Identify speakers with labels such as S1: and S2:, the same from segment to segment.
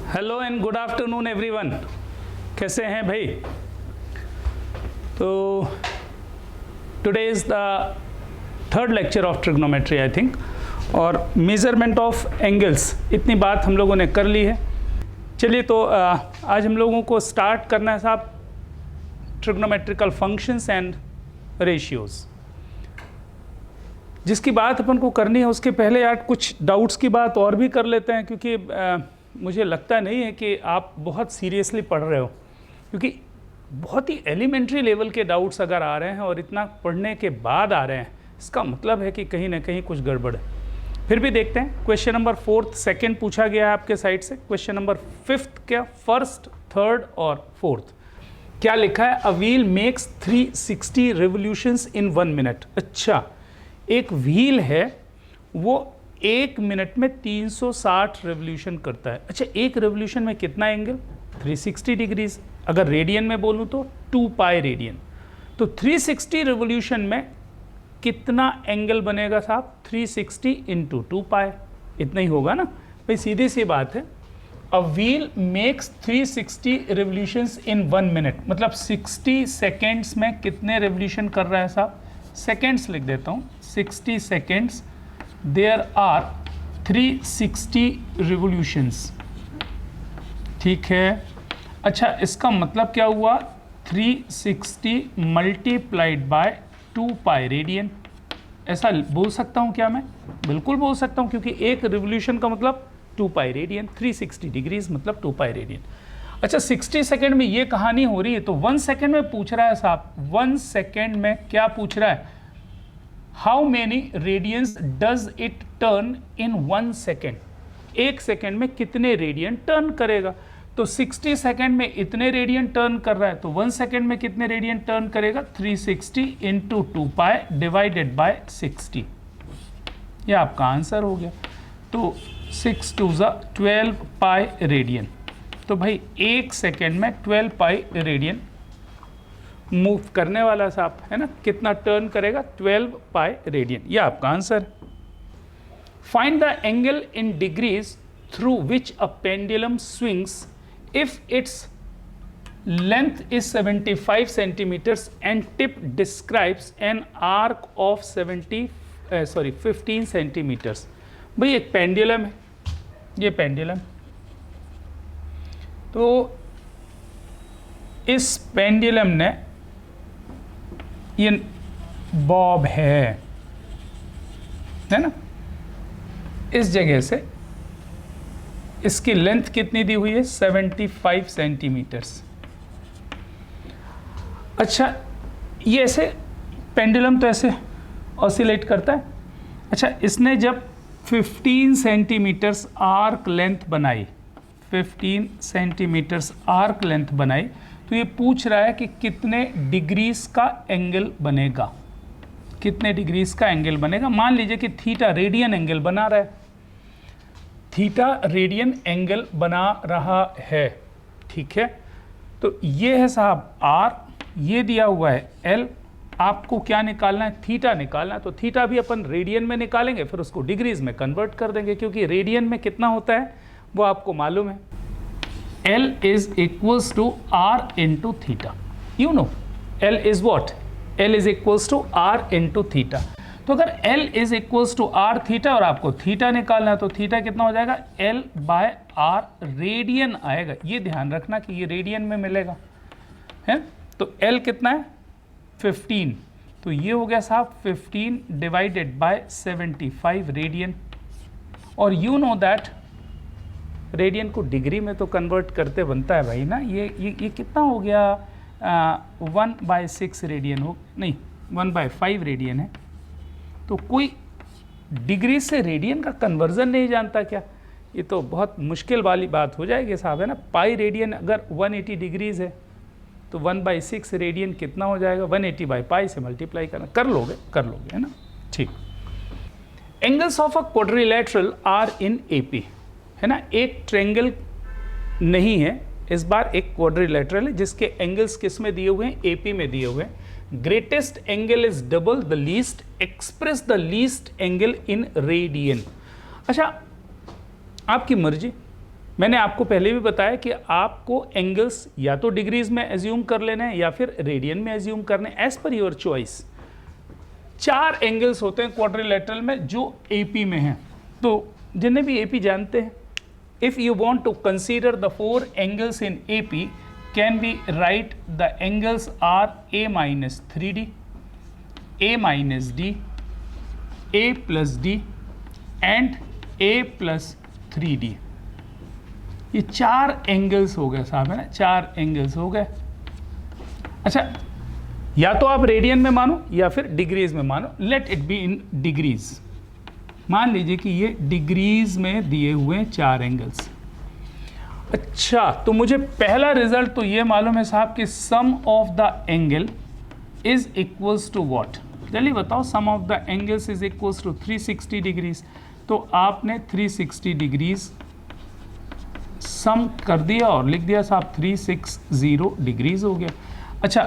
S1: Hello and good afternoon everyone. कैसे हैं भाई? तो today is the third lecture of trigonometry I think, और मेज़रमेंट ऑफ एंगल्स, इतनी बात हम लोगों ने कर ली है। चलिए तो आज हम लोगों को स्टार्ट करना है साहब ट्रिग्नोमेट्रिकल फंक्शंस एंड रेशियोज़। जिसकी बात अपन को करनी है उसके पहले यार कुछ डाउट्स की बात और भी कर लेते हैं, क्योंकि मुझे लगता नहीं है कि आप बहुत सीरियसली पढ़ रहे हो, क्योंकि बहुत ही एलिमेंट्री लेवल के डाउट्स अगर आ रहे हैं और इतना पढ़ने के बाद आ रहे हैं, इसका मतलब है कि कहीं ना कहीं कुछ गड़बड़ है। फिर भी देखते हैं। क्वेश्चन नंबर 4th, 2nd पूछा गया है आपके साइड से। क्वेश्चन नंबर 5th क्या 1st, 3rd और 4th क्या लिखा है? A wheel makes 360 revolutions in 1 minute. अच्छा, एक व्हील है वो 1 मिनट में 360 रेवोल्यूशन करता है। अच्छा, एक रेवोल्यूशन में कितना एंगल? 360 डिग्रीज। अगर रेडियन में बोलूँ तो 2 पाई रेडियन। तो 360 रेवोल्यूशन में कितना एंगल बनेगा साहब? 360 इंटू 2 पाई, इतना ही होगा ना भाई, सीधी सी बात है। A wheel makes 360 revolutions in 1 minute, मतलब 60 सेकेंड्स में कितने रेवोल्यूशन कर रहा है साहब? सेकेंड्स लिख देता हूँ, 60 सेकेंड्स देयर आर 360 रिवोल्यूशंस। ठीक है। अच्छा, इसका मतलब क्या हुआ? 360 मल्टीप्लाइड बाय 2 पाई रेडियन। ऐसा बोल सकता हूँ क्या मैं? बिल्कुल बोल सकता हूँ, क्योंकि एक रिवोल्यूशन का मतलब 2 पाई रेडियन, 360 डिग्रीज मतलब 2 पाई रेडियन। अच्छा, 60 सेकेंड में ये कहानी हो रही है, तो 1 सेकेंड में पूछ रहा है साहब। 1 सेकेंड में क्या पूछ रहा है? How many radians does it turn in 1 second? 1 second में कितने रेडियन टर्न करेगा? तो 60 सेकेंड में इतने रेडियन टर्न कर रहा है, तो 1 सेकेंड में कितने रेडियन टर्न करेगा? 360 इंटू 2 पाई डिवाइडेड बाय 60। ये आपका आंसर हो गया। तो 6 2 12 पाई रेडियन। तो भाई 1 सेकेंड में 12 पाई रेडियन मूव करने वाला साहब है ना, कितना टर्न करेगा? 12 पाई रेडियन। ये आपका answer. Find the angle in degrees through which a pendulum swings if its length is 75 centimetres and tip describes an arc of 15 centimetres. भाई एक पेंडुलम है, ये पेंडुलम। तो इस पेंडुलम ने, ये बॉब है ना, इस जगह से इसकी लेंथ कितनी दी हुई है? 75 सेंटीमीटर्स। अच्छा, ये ऐसे पेंडुलम तो ऐसे ऑसिलेट करता है। अच्छा, इसने जब 15 सेंटीमीटर्स आर्क लेंथ बनाई, 15 सेंटीमीटर्स आर्क लेंथ बनाई, तो ये पूछ रहा है कि कितने डिग्रीज का एंगल बनेगा? कितने डिग्रीज का एंगल बनेगा? मान लीजिए कि थीटा रेडियन एंगल बना रहा है, थीटा रेडियन एंगल बना रहा है। ठीक है, तो ये है साहब आर, ये दिया हुआ है एल। आपको क्या निकालना है? थीटा निकालना है। तो थीटा भी अपन रेडियन में निकालेंगे, फिर उसको डिग्रीज में कन्वर्ट कर देंगे, क्योंकि रेडियन में कितना होता है वो आपको मालूम है। L is equals to R into theta. You know, L is what? L is equals to R into theta. तो अगर L is equals to R theta और आपको थीटा निकालना है, तो थीटा कितना हो जाएगा? L by R रेडियन आएगा। ये ध्यान रखना कि ये रेडियन में मिलेगा, है। तो L कितना है? 15। तो ये हो गया साहब 15 डिवाइडेड बाय 75 रेडियन। और यू नो दैट रेडियन को डिग्री में तो कन्वर्ट करते बनता है भाई ना। ये कितना हो गया? 1/6 रेडियन हो, नहीं 1/5 रेडियन है। तो कोई डिग्री से रेडियन का कन्वर्जन नहीं जानता क्या? ये तो बहुत मुश्किल वाली बात हो जाएगी साहब, है ना। पाई रेडियन अगर 180 डिग्रीज है, तो 1/6 रेडियन कितना हो जाएगा? 180 बाई पाई से मल्टीप्लाई करना, कर लोगे है ना। ठीक। Angles of a quadrilateral are in AP, है ना। एक ट्रायंगल नहीं है, इस बार एक क्वाड्रिलेटरल है जिसके एंगल्स किस में दिए हुए हैं? AP में दिए हुए हैं। Greatest angle is double the least, express the least angle in radian. अच्छा, आपकी मर्जी, मैंने आपको पहले भी बताया कि आपको एंगल्स या तो डिग्रीज में एज्यूम कर लेना है या फिर रेडियन में एज्यूम करने, as per your choice. 4 angles होते हैं क्वाड्रिलेटरल में जो एपी में हैं, तो जिन्हें भी एपी जानते हैं, if you want to consider the 4 angles in AP, can we write the angles are a minus 3d, a minus d, a plus d and a plus 3d। ये 4 एंगल्स हो गए साहब, है ना, 4 एंगल्स हो गए। अच्छा, या तो आप रेडियन में मानो या फिर डिग्रीज में मानो, let it be in degrees. मान लीजिए कि ये डिग्रीज में दिए हुए 4 एंगल्स। अच्छा, तो मुझे पहला रिजल्ट तो ये मालूम है साहब कि sum of the angle is equals to what. चलिए बताओ, sum of the angles is equals to 360 degrees. तो आपने 360 डिग्रीज सम कर दिया और लिख दिया साहब 360 डिग्रीज हो गया। अच्छा,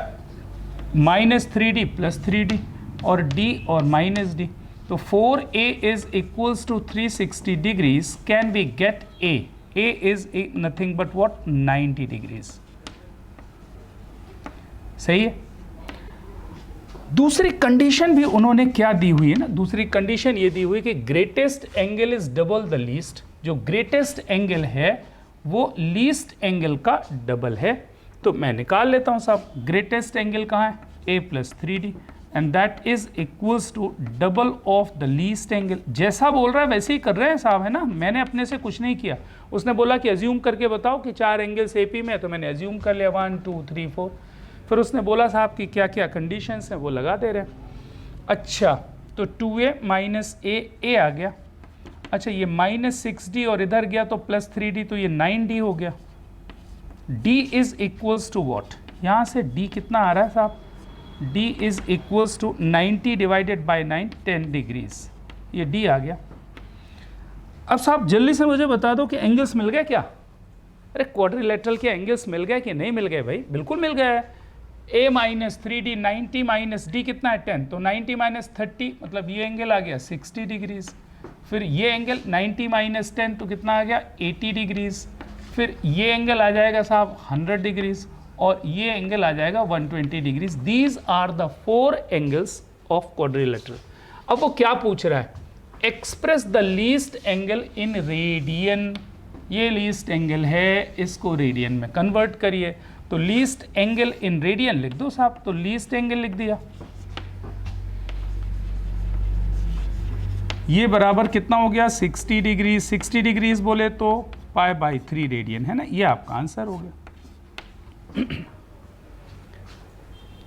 S1: -3d + 3d और d और -d, तो 4a is equals to 360 degrees। Can we get a? A is nothing but what? 90 degrees। सही है। दूसरी कंडीशन भी उन्होंने क्या दी हुई है ना, दूसरी कंडीशन ये दी हुई है कि greatest angle is double the least. जो ग्रेटेस्ट एंगल है वो लीस्ट एंगल का डबल है। तो मैं निकाल लेता हूं साहब, ग्रेटेस्ट एंगल कहाँ है? a + 3d and that is equals to double of the least angle. जैसा बोल रहा है वैसे ही कर रहे हैं साहब, है ना, मैंने अपने से कुछ नहीं किया। उसने बोला कि एज्यूम करके बताओ कि 4 एंगल्स एपी में है, तो मैंने एज्यूम कर लिया 1 2 3 4। फिर उसने बोला साहब कि क्या क्या कंडीशंस हैं वो लगा दे रहे हैं। अच्छा, तो 2a - a आ गया। अच्छा, ये -6d और इधर गया तो +3d, तो ये 9d हो गया। d is equals to what? यहाँ से d कितना आ रहा है साहब? d is equals to 90 divided by 9, 10 degrees. ये d आ गया। अब साहब जल्दी से मुझे बता दो कि एंगल्स मिल गए क्या? अरे क्वाड्रिलेटरल के एंगल्स मिल गए कि नहीं मिल गए भाई? बिल्कुल मिल गए। a - 3d, 90 - d कितना है? 10। तो 90 - 30 मतलब ये एंगल आ गया 60 डिग्रीज। फिर ये एंगल 90 - 10 तो कितना आ गया? 80 डिग्रीज। फिर ये एंगल आ जाएगा साहब 100 डिग्रीज और ये एंगल आ जाएगा 120 degrees. These are the 4 angles of quadrilateral. अब वो क्या पूछ रहा है? Express the least angle in radian. ये लीस्ट एंगल है, इसको रेडियन में कन्वर्ट करिए। तो लीस्ट एंगल इन रेडियन लिख दो साहब। तो लीस्ट एंगल लिख दिया, ये बराबर कितना हो गया? 60 डिग्रीज। 60 डिग्रीज बोले तो π/3 रेडियन, है ना, ये आपका आंसर हो गया।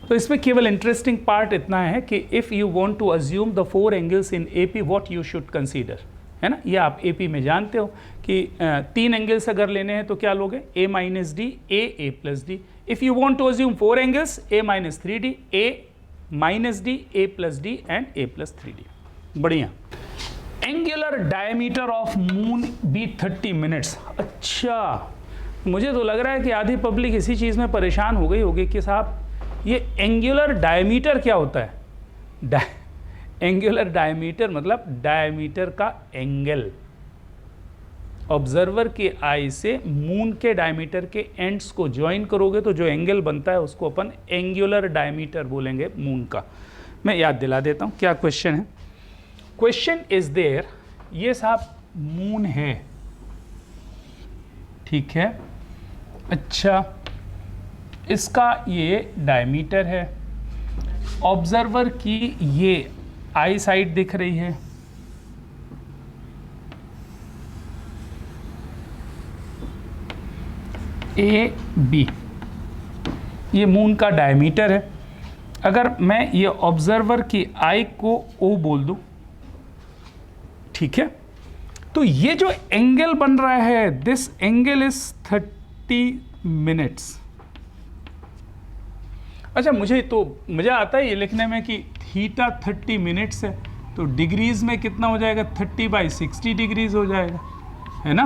S1: तो इसमें केवल इंटरेस्टिंग पार्ट इतना है कि if you want to assume the 4 angles in AP, what you should consider, है ना। ये आप एपी में जानते हो कि 3 एंगल्स अगर लेने हैं तो क्या लोगे? a - d, a + d। If you want to assume 4 angles, a - 3d, a - d, a + d and a + 3d। बढ़िया। Angular diameter of moon be 30 minutes. अच्छा, मुझे तो लग रहा है कि आधी पब्लिक इसी चीज़ में परेशान हो गई होगी कि साहब ये एंगुलर डायमीटर क्या होता है? एंगुलर डायमीटर मतलब डायमीटर का एंगल। ऑब्जर्वर के आई से मून के डायमीटर के एंड्स को ज्वाइन करोगे तो जो एंगल बनता है उसको अपन एंगुलर डायमीटर बोलेंगे मून का। मैं याद दिला देता हूँ क्या क्वेश्चन है। क्वेश्चन इज देयर, ये साहब मून है, ठीक है। अच्छा, इसका ये डायमीटर है, ऑब्जर्वर की ये आई साइड दिख रही है, ए बी, ये मून का डायमीटर है। अगर मैं ये ऑब्जर्वर की आई को ओ बोल दूं, ठीक है, तो ये जो एंगल बन रहा है, दिस एंगल इज 30 मिनट्स। अच्छा, मुझे तो मज़ा आता है ये लिखने में कि थीटा 30 मिनट्स है, तो डिग्रीज में कितना हो जाएगा? 30/60 डिग्रीज हो जाएगा, है ना,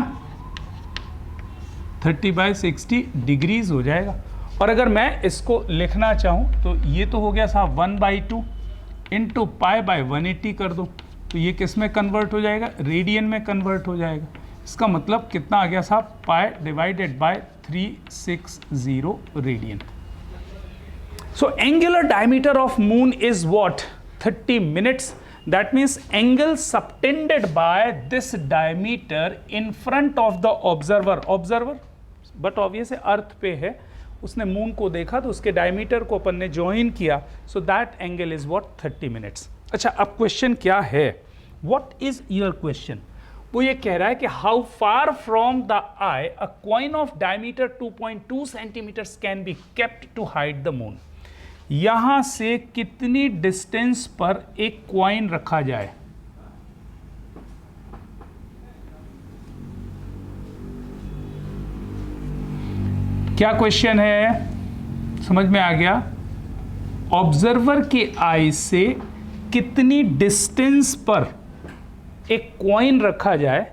S1: 30/60 डिग्रीज हो जाएगा। और अगर मैं इसको लिखना चाहूँ तो ये तो हो गया साहब 1/2 इंटू π/180 कर दो, तो ये किस में कन्वर्ट हो जाएगा? रेडियन में कन्वर्ट हो जाएगा। इसका मतलब कितना आ गया साहब, pi divided by 360 radian. So angular diameter of moon is what, 30 minutes. That means angle subtended by this diameter in front of the observer but obvious earth पे है, उसने मून को देखा तो उसके डायमीटर को अपन ने ज्वाइन किया, so that angle is what 30 minutes. अच्छा, अब क्वेश्चन क्या है, व्हाट इज योर क्वेश्चन? वो ये कह रहा है कि how far from the eye a coin of diameter 2.2 centimetres can be kept to hide the moon. यहां से कितनी डिस्टेंस पर एक कॉइन रखा जाए? क्या क्वेश्चन है, समझ में आ गया? ऑब्जर्वर के आई से कितनी डिस्टेंस पर एक कॉइन रखा जाए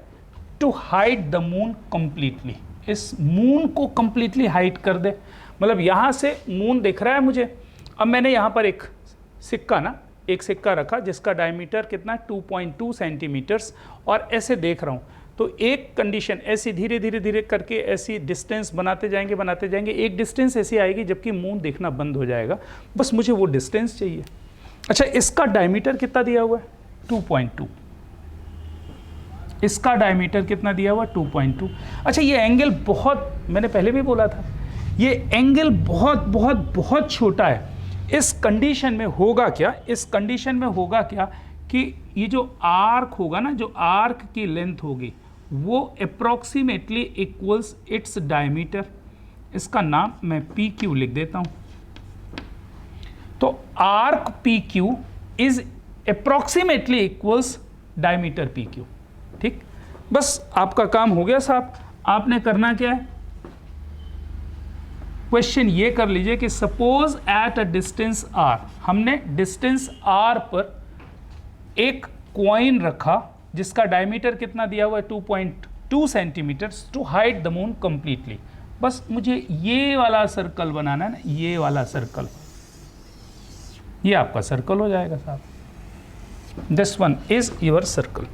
S1: to hide the moon completely, इस मून को कंप्लीटली हाइड कर दे। मतलब यहां से मून दिख रहा है मुझे, अब मैंने यहां पर एक सिक्का रखा जिसका डायमीटर कितना 2.2 सेंटीमीटर्स, और ऐसे देख रहा हूं, तो एक कंडीशन ऐसी धीरे धीरे करके ऐसी डिस्टेंस बनाते जाएंगे, एक डिस्टेंस ऐसी आएगी जबकि मून देखना बंद हो जाएगा, बस मुझे वो डिस्टेंस चाहिए। अच्छा, इसका डायमीटर कितना दिया हुआ है, 2.2, इसका डायमीटर कितना दिया हुआ, 2.2। अच्छा, ये एंगल बहुत, मैंने पहले भी बोला था, ये एंगल बहुत बहुत बहुत छोटा है। इस कंडीशन में होगा क्या, इस कंडीशन में होगा क्या कि ये जो आर्क होगा ना, जो आर्क की लेंथ होगी वो अप्रॉक्सीमेटली इक्वल्स इट्स डायमीटर। इसका नाम मैं पी क्यू लिख देता हूं। तो arc P Q is approximately equals diameter P Q. ठीक, बस आपका काम हो गया साहब। आपने करना क्या है, क्वेश्चन ये कर लीजिए कि suppose at a distance R, हमने डिस्टेंस आर पर एक कॉइन रखा जिसका डायमीटर कितना दिया हुआ है 2.2 centimetres to hide the moon completely. बस मुझे ये वाला सर्कल बनाना है ना, ये वाला सर्कल, ये आपका सर्कल हो जाएगा साहब। This one is your circle.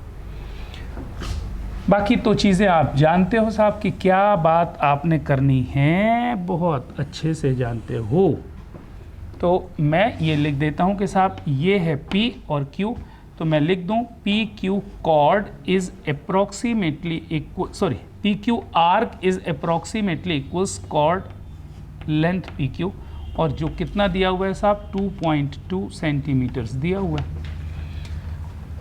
S1: बाकी तो चीज़ें आप जानते हो साहब कि क्या बात आपने करनी है, बहुत अच्छे से जानते हो। तो मैं ये लिख देता हूँ कि साहब ये है P और Q, तो मैं लिख दूँ P Q chord is approximately equal, sorry P Q arc is approximately equals chord length P Q, और जो कितना दिया हुआ है साहब 2.2 सेंटीमीटर्स दिया हुआ है।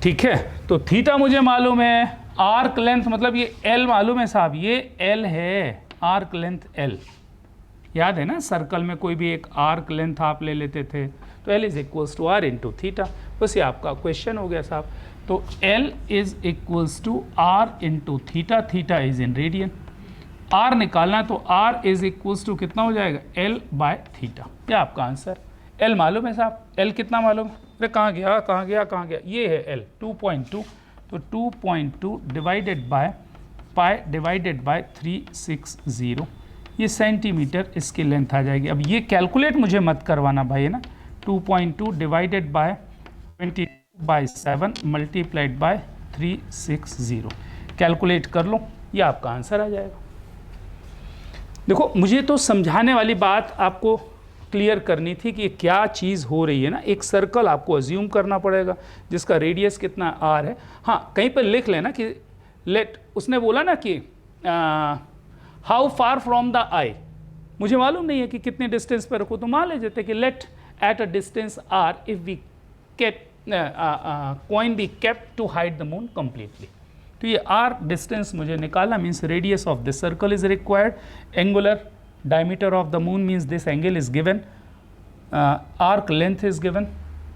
S1: ठीक है, तो थीटा मुझे मालूम है, आर्क लेंथ मतलब ये L मालूम है साहब, ये L है, आर्क लेंथ L, याद है ना, सर्कल में कोई भी एक आर्क लेंथ आप ले लेते थे तो L is equals to R into theta. बस ये आपका क्वेश्चन हो गया साहब। तो L is equals to R into theta, theta is in radian. R निकालना तो R इज इक्वल्स टू कितना हो जाएगा, L बाय थीटा। ये आपका आंसर। L मालूम है साहब, L कितना मालूम है, अरे कहाँ गया, ये है L 2.2, तो 2.2 divided by pi divided by 360, ये सेंटीमीटर इसकी लेंथ आ जाएगी। अब ये कैलकुलेट मुझे मत करवाना भाई, है ना, 2.2 divided by 22/7 multiplied by 360, calculate कर लो, ये आपका आंसर आ जाएगा। देखो, मुझे तो समझाने वाली बात आपको क्लियर करनी थी कि क्या चीज़ हो रही है ना। एक सर्कल आपको अज्यूम करना पड़ेगा जिसका रेडियस कितना आर है। हाँ, कहीं पर लिख लेना कि लेट, उसने बोला ना कि हाउ फार फ्रॉम द आई, मुझे मालूम नहीं है कि कितने डिस्टेंस पर रखो, तो मान ले जाते कि let at a distance R if we keep coin be kept to hide the moon completely. तो ये आर डिस्टेंस मुझे निकालना, means radius of this circle is required, angular diameter of the moon means this angle is given, arc length is given,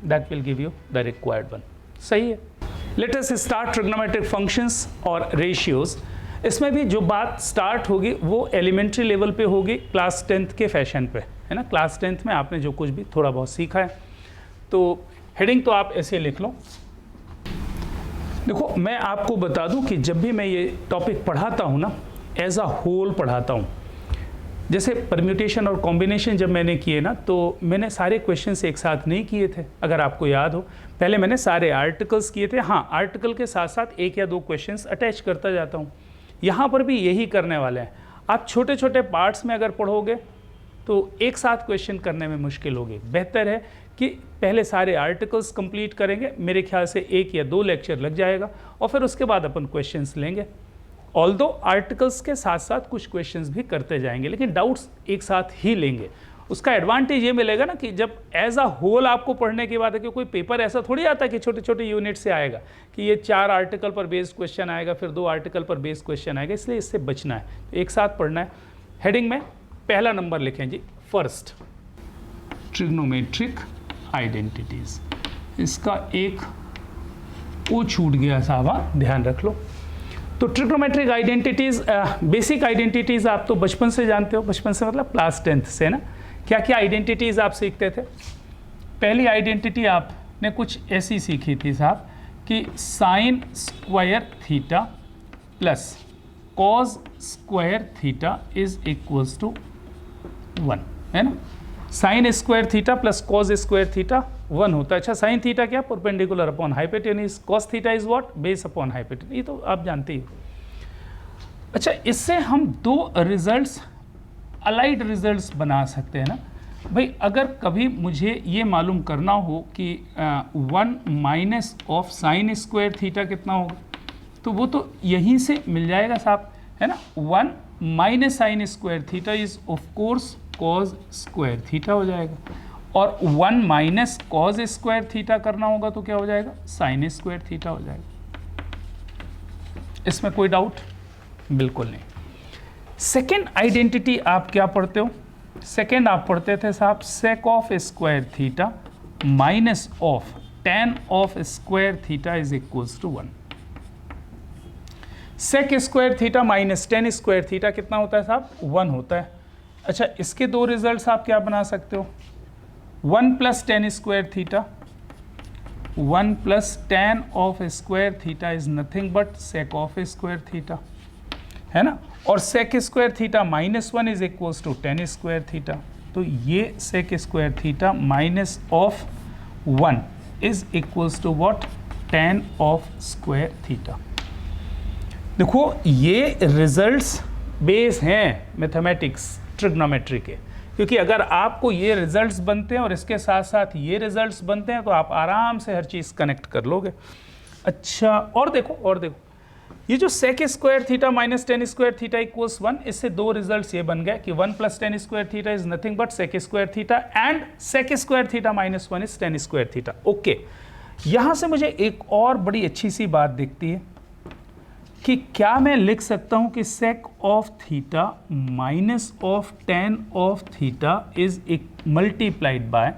S1: that will give you the required one. सही है। Let us start trigonometric functions और ratios। इसमें भी जो बात start होगी वो elementary level पे होगी, क्लास 10th के फैशन पे, है ना। क्लास 10th में आपने जो कुछ भी थोड़ा बहुत सीखा है, तो हेडिंग तो आप ऐसे लिख लो। देखो, मैं आपको बता दूं कि जब भी मैं ये टॉपिक पढ़ाता हूँ ना, एज अ होल पढ़ाता हूँ। जैसे परम्यूटेशन और कॉम्बिनेशन जब मैंने किए ना, तो मैंने सारे क्वेश्चंस एक साथ नहीं किए थे, अगर आपको याद हो। पहले मैंने सारे आर्टिकल्स किए थे, हाँ, आर्टिकल के साथ साथ एक या दो क्वेश्चंस अटैच करता जाता हूँ। यहाँ पर भी यही करने वाले हैं। आप छोटे छोटे पार्ट्स में अगर पढ़ोगे तो एक साथ क्वेश्चन करने में मुश्किल होगी। बेहतर है कि पहले सारे आर्टिकल्स कंप्लीट करेंगे, मेरे ख्याल से 1 या 2 लेक्चर लग जाएगा, और फिर उसके बाद अपन क्वेश्चंस लेंगे। ऑल्दो आर्टिकल्स के साथ साथ कुछ क्वेश्चंस भी करते जाएंगे, लेकिन डाउट्स एक साथ ही लेंगे। उसका एडवांटेज ये मिलेगा ना कि जब एज अ होल आपको पढ़ने के बाद है कि कोई पेपर ऐसा थोड़ी आता कि छोटे छोटे यूनिट से आएगा कि ये 4 आर्टिकल पर बेस्ड क्वेश्चन आएगा, फिर 2 आर्टिकल पर बेस्ड क्वेश्चन आएगा, इसलिए इससे बचना है, तो एक साथ पढ़ना है। हेडिंग में पहला नंबर लिखें जी, फर्स्ट ट्रिग्नोमेट्रिक आइडेंटिटीज। इसका एक ओ छूट गया साहब, ध्यान रख लो। तो ट्रिग्नोमेट्रिक आइडेंटिटीज, बेसिक आइडेंटिटीज आप तो बचपन से जानते हो, बचपन से मतलब क्लास 10th से ना। क्या क्या आइडेंटिटीज आप सीखते थे? पहली आइडेंटिटी आपने कुछ ऐसी सीखी थी साहब कि sine square theta plus cos square theta is equals to 1, है ना। Sine square theta plus cos square theta 1 होता है। अच्छा, साइन थीटा क्या? Perpendicular upon hypotenuse. Cos theta is what? Base upon hypotenuse. ये तो आप जानते ही हो। अच्छा, इससे हम 2 रिजल्ट्स, अलाइड रिजल्ट्स बना सकते हैं ना भाई। अगर कभी मुझे ये मालूम करना हो कि 1 minus of sign square theta कितना होगा, तो वो तो यहीं से मिल जाएगा साहब, है ना। 1 minus sine square theta is of course cause square theta हो जाएगा, और 1 माइनस कॉज स्क्वायर थीटा करना होगा तो क्या हो जाएगा? साइन स्क्वायर थीटा हो जाएगा। इसमें कोई डाउट बिल्कुल नहीं। सेकेंड आइडेंटिटी आप क्या पढ़ते हो? सेकेंड आप पढ़ते थे साहब sec of square theta minus of tan of square theta is equals to 1। Sec square theta minus tan square theta कितना होता है साहब? 1 होता है। अच्छा, इसके 2 रिजल्ट्स आप क्या बना सकते हो? 1 plus tan square theta, 1 plus tan of square theta is nothing but sec of square theta, है ना। और sec square theta minus 1 is equals to tan square theta. तो ये sec square theta minus of 1 is equals to what? Tan of square theta. देखो, ये results base हैं mathematics trigonometry के, क्योंकि अगर आपको ये रिजल्ट्स बनते हैं और इसके साथ साथ ये रिजल्ट्स बनते हैं तो आप आराम से हर चीज़ कनेक्ट कर लोगे। अच्छा, और देखो ये जो sec square theta minus tan square theta equals 1, इससे 2 रिजल्ट्स ये बन गए कि 1 plus tan square theta is nothing but sec square theta and sec square theta minus 1 is tan square theta. Okay, यहाँ से मुझे एक और बड़ी अच्छी सी बात दिखती है कि क्या मैं लिख सकता हूँ कि sec of theta minus of tan of theta is multiplied by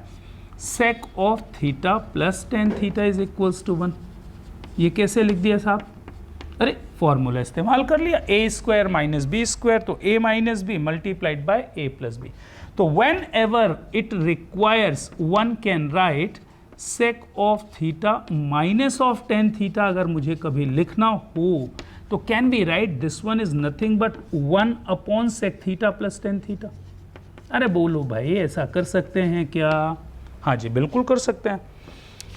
S1: sec of theta plus tan theta is equals to 1। ये कैसे लिख दिया साहब? अरे फॉर्मूला इस्तेमाल कर लिया, A square minus B square, तो A minus B multiplied by A plus B. तो whenever it requires one can write sec of theta minus of tan theta. अगर मुझे कभी लिखना हो तो can be write this one is nothing but 1 upon sec theta plus tan theta. अरे बोलो भाई, ऐसा कर सकते हैं क्या? हाँ जी, बिल्कुल कर सकते हैं।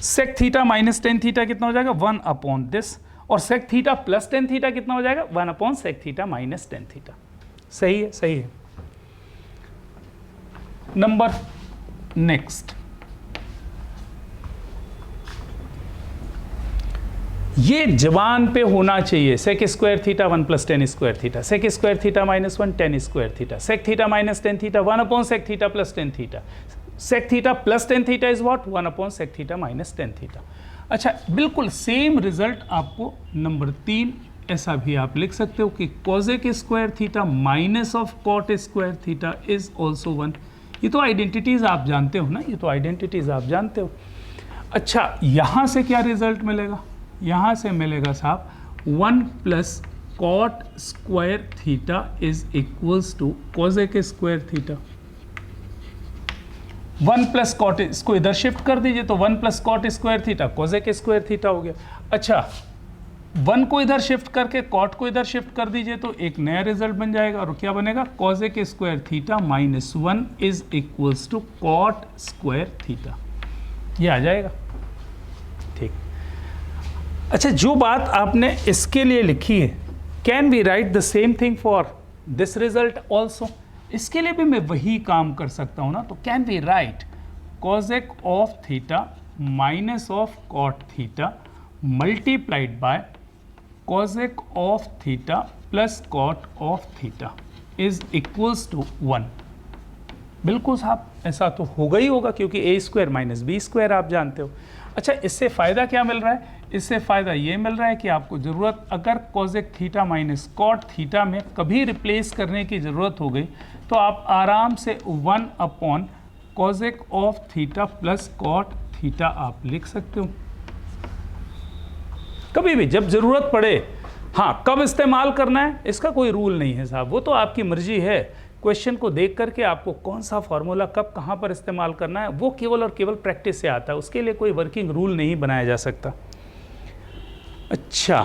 S1: Sec theta minus tan theta कितना हो जाएगा? 1 अपॉन दिस, और sec theta plus tan theta कितना हो जाएगा? 1 upon sec theta minus tan theta. सही है, सही है। नंबर नेक्स्ट, ये जवान पे होना चाहिए। Sec square theta 1 plus tan square theta, sec square theta minus 1 tan square theta, sec theta minus tan theta 1 upon sec theta plus tan theta, sec theta plus tan theta is what? 1 upon sec theta minus tan theta. अच्छा, बिल्कुल same result आपको number 3 ऐसा भी आप लिख सकते हो कि cosec square theta minus of cot square theta is also 1। ये तो आइडेंटिटीज आप जानते हो ना, ये तो आइडेंटिटीज आप जानते हो। अच्छा, यहाँ से क्या रिजल्ट मिलेगा? यहाँ से मिलेगा साहब 1 plus cot square theta is equals to cosec square theta. 1 plus cot, इसको इधर शिफ्ट कर दीजिए तो 1 plus cot square theta cosec square theta हो गया। अच्छा, 1 को इधर शिफ्ट करके कॉट को इधर शिफ्ट कर दीजिए तो एक नया रिजल्ट बन जाएगा, और क्या बनेगा? Cosec square theta minus 1 is equals to cot square theta. ये आ जाएगा, ठीक। अच्छा, जो बात आपने इसके लिए लिखी है can we write the same thing for this result also? इसके लिए भी मैं वही काम कर सकता हूँ ना, तो can we write cosec of theta minus of cot theta multiplied by cosec of theta plus cot of theta is equals to 1। बिल्कुल साहब, ऐसा तो होगा ही होगा, क्योंकि A square minus B square आप जानते हो। अच्छा, इससे फ़ायदा क्या मिल रहा है? इससे फ़ायदा ये मिल रहा है कि आपको ज़रूरत अगर cosec theta minus cot theta में कभी रिप्लेस करने की ज़रूरत हो गई तो आप आराम से 1 upon cosec of theta plus cot theta आप लिख सकते हो कभी भी जब ज़रूरत पड़े। हाँ, कब इस्तेमाल करना है इसका कोई रूल नहीं है साहब, वो तो आपकी मर्जी है। क्वेश्चन को देख करके आपको कौन सा फार्मूला कब कहाँ पर इस्तेमाल करना है वो केवल और केवल प्रैक्टिस से आता है, उसके लिए कोई वर्किंग रूल नहीं बनाया जा सकता। अच्छा,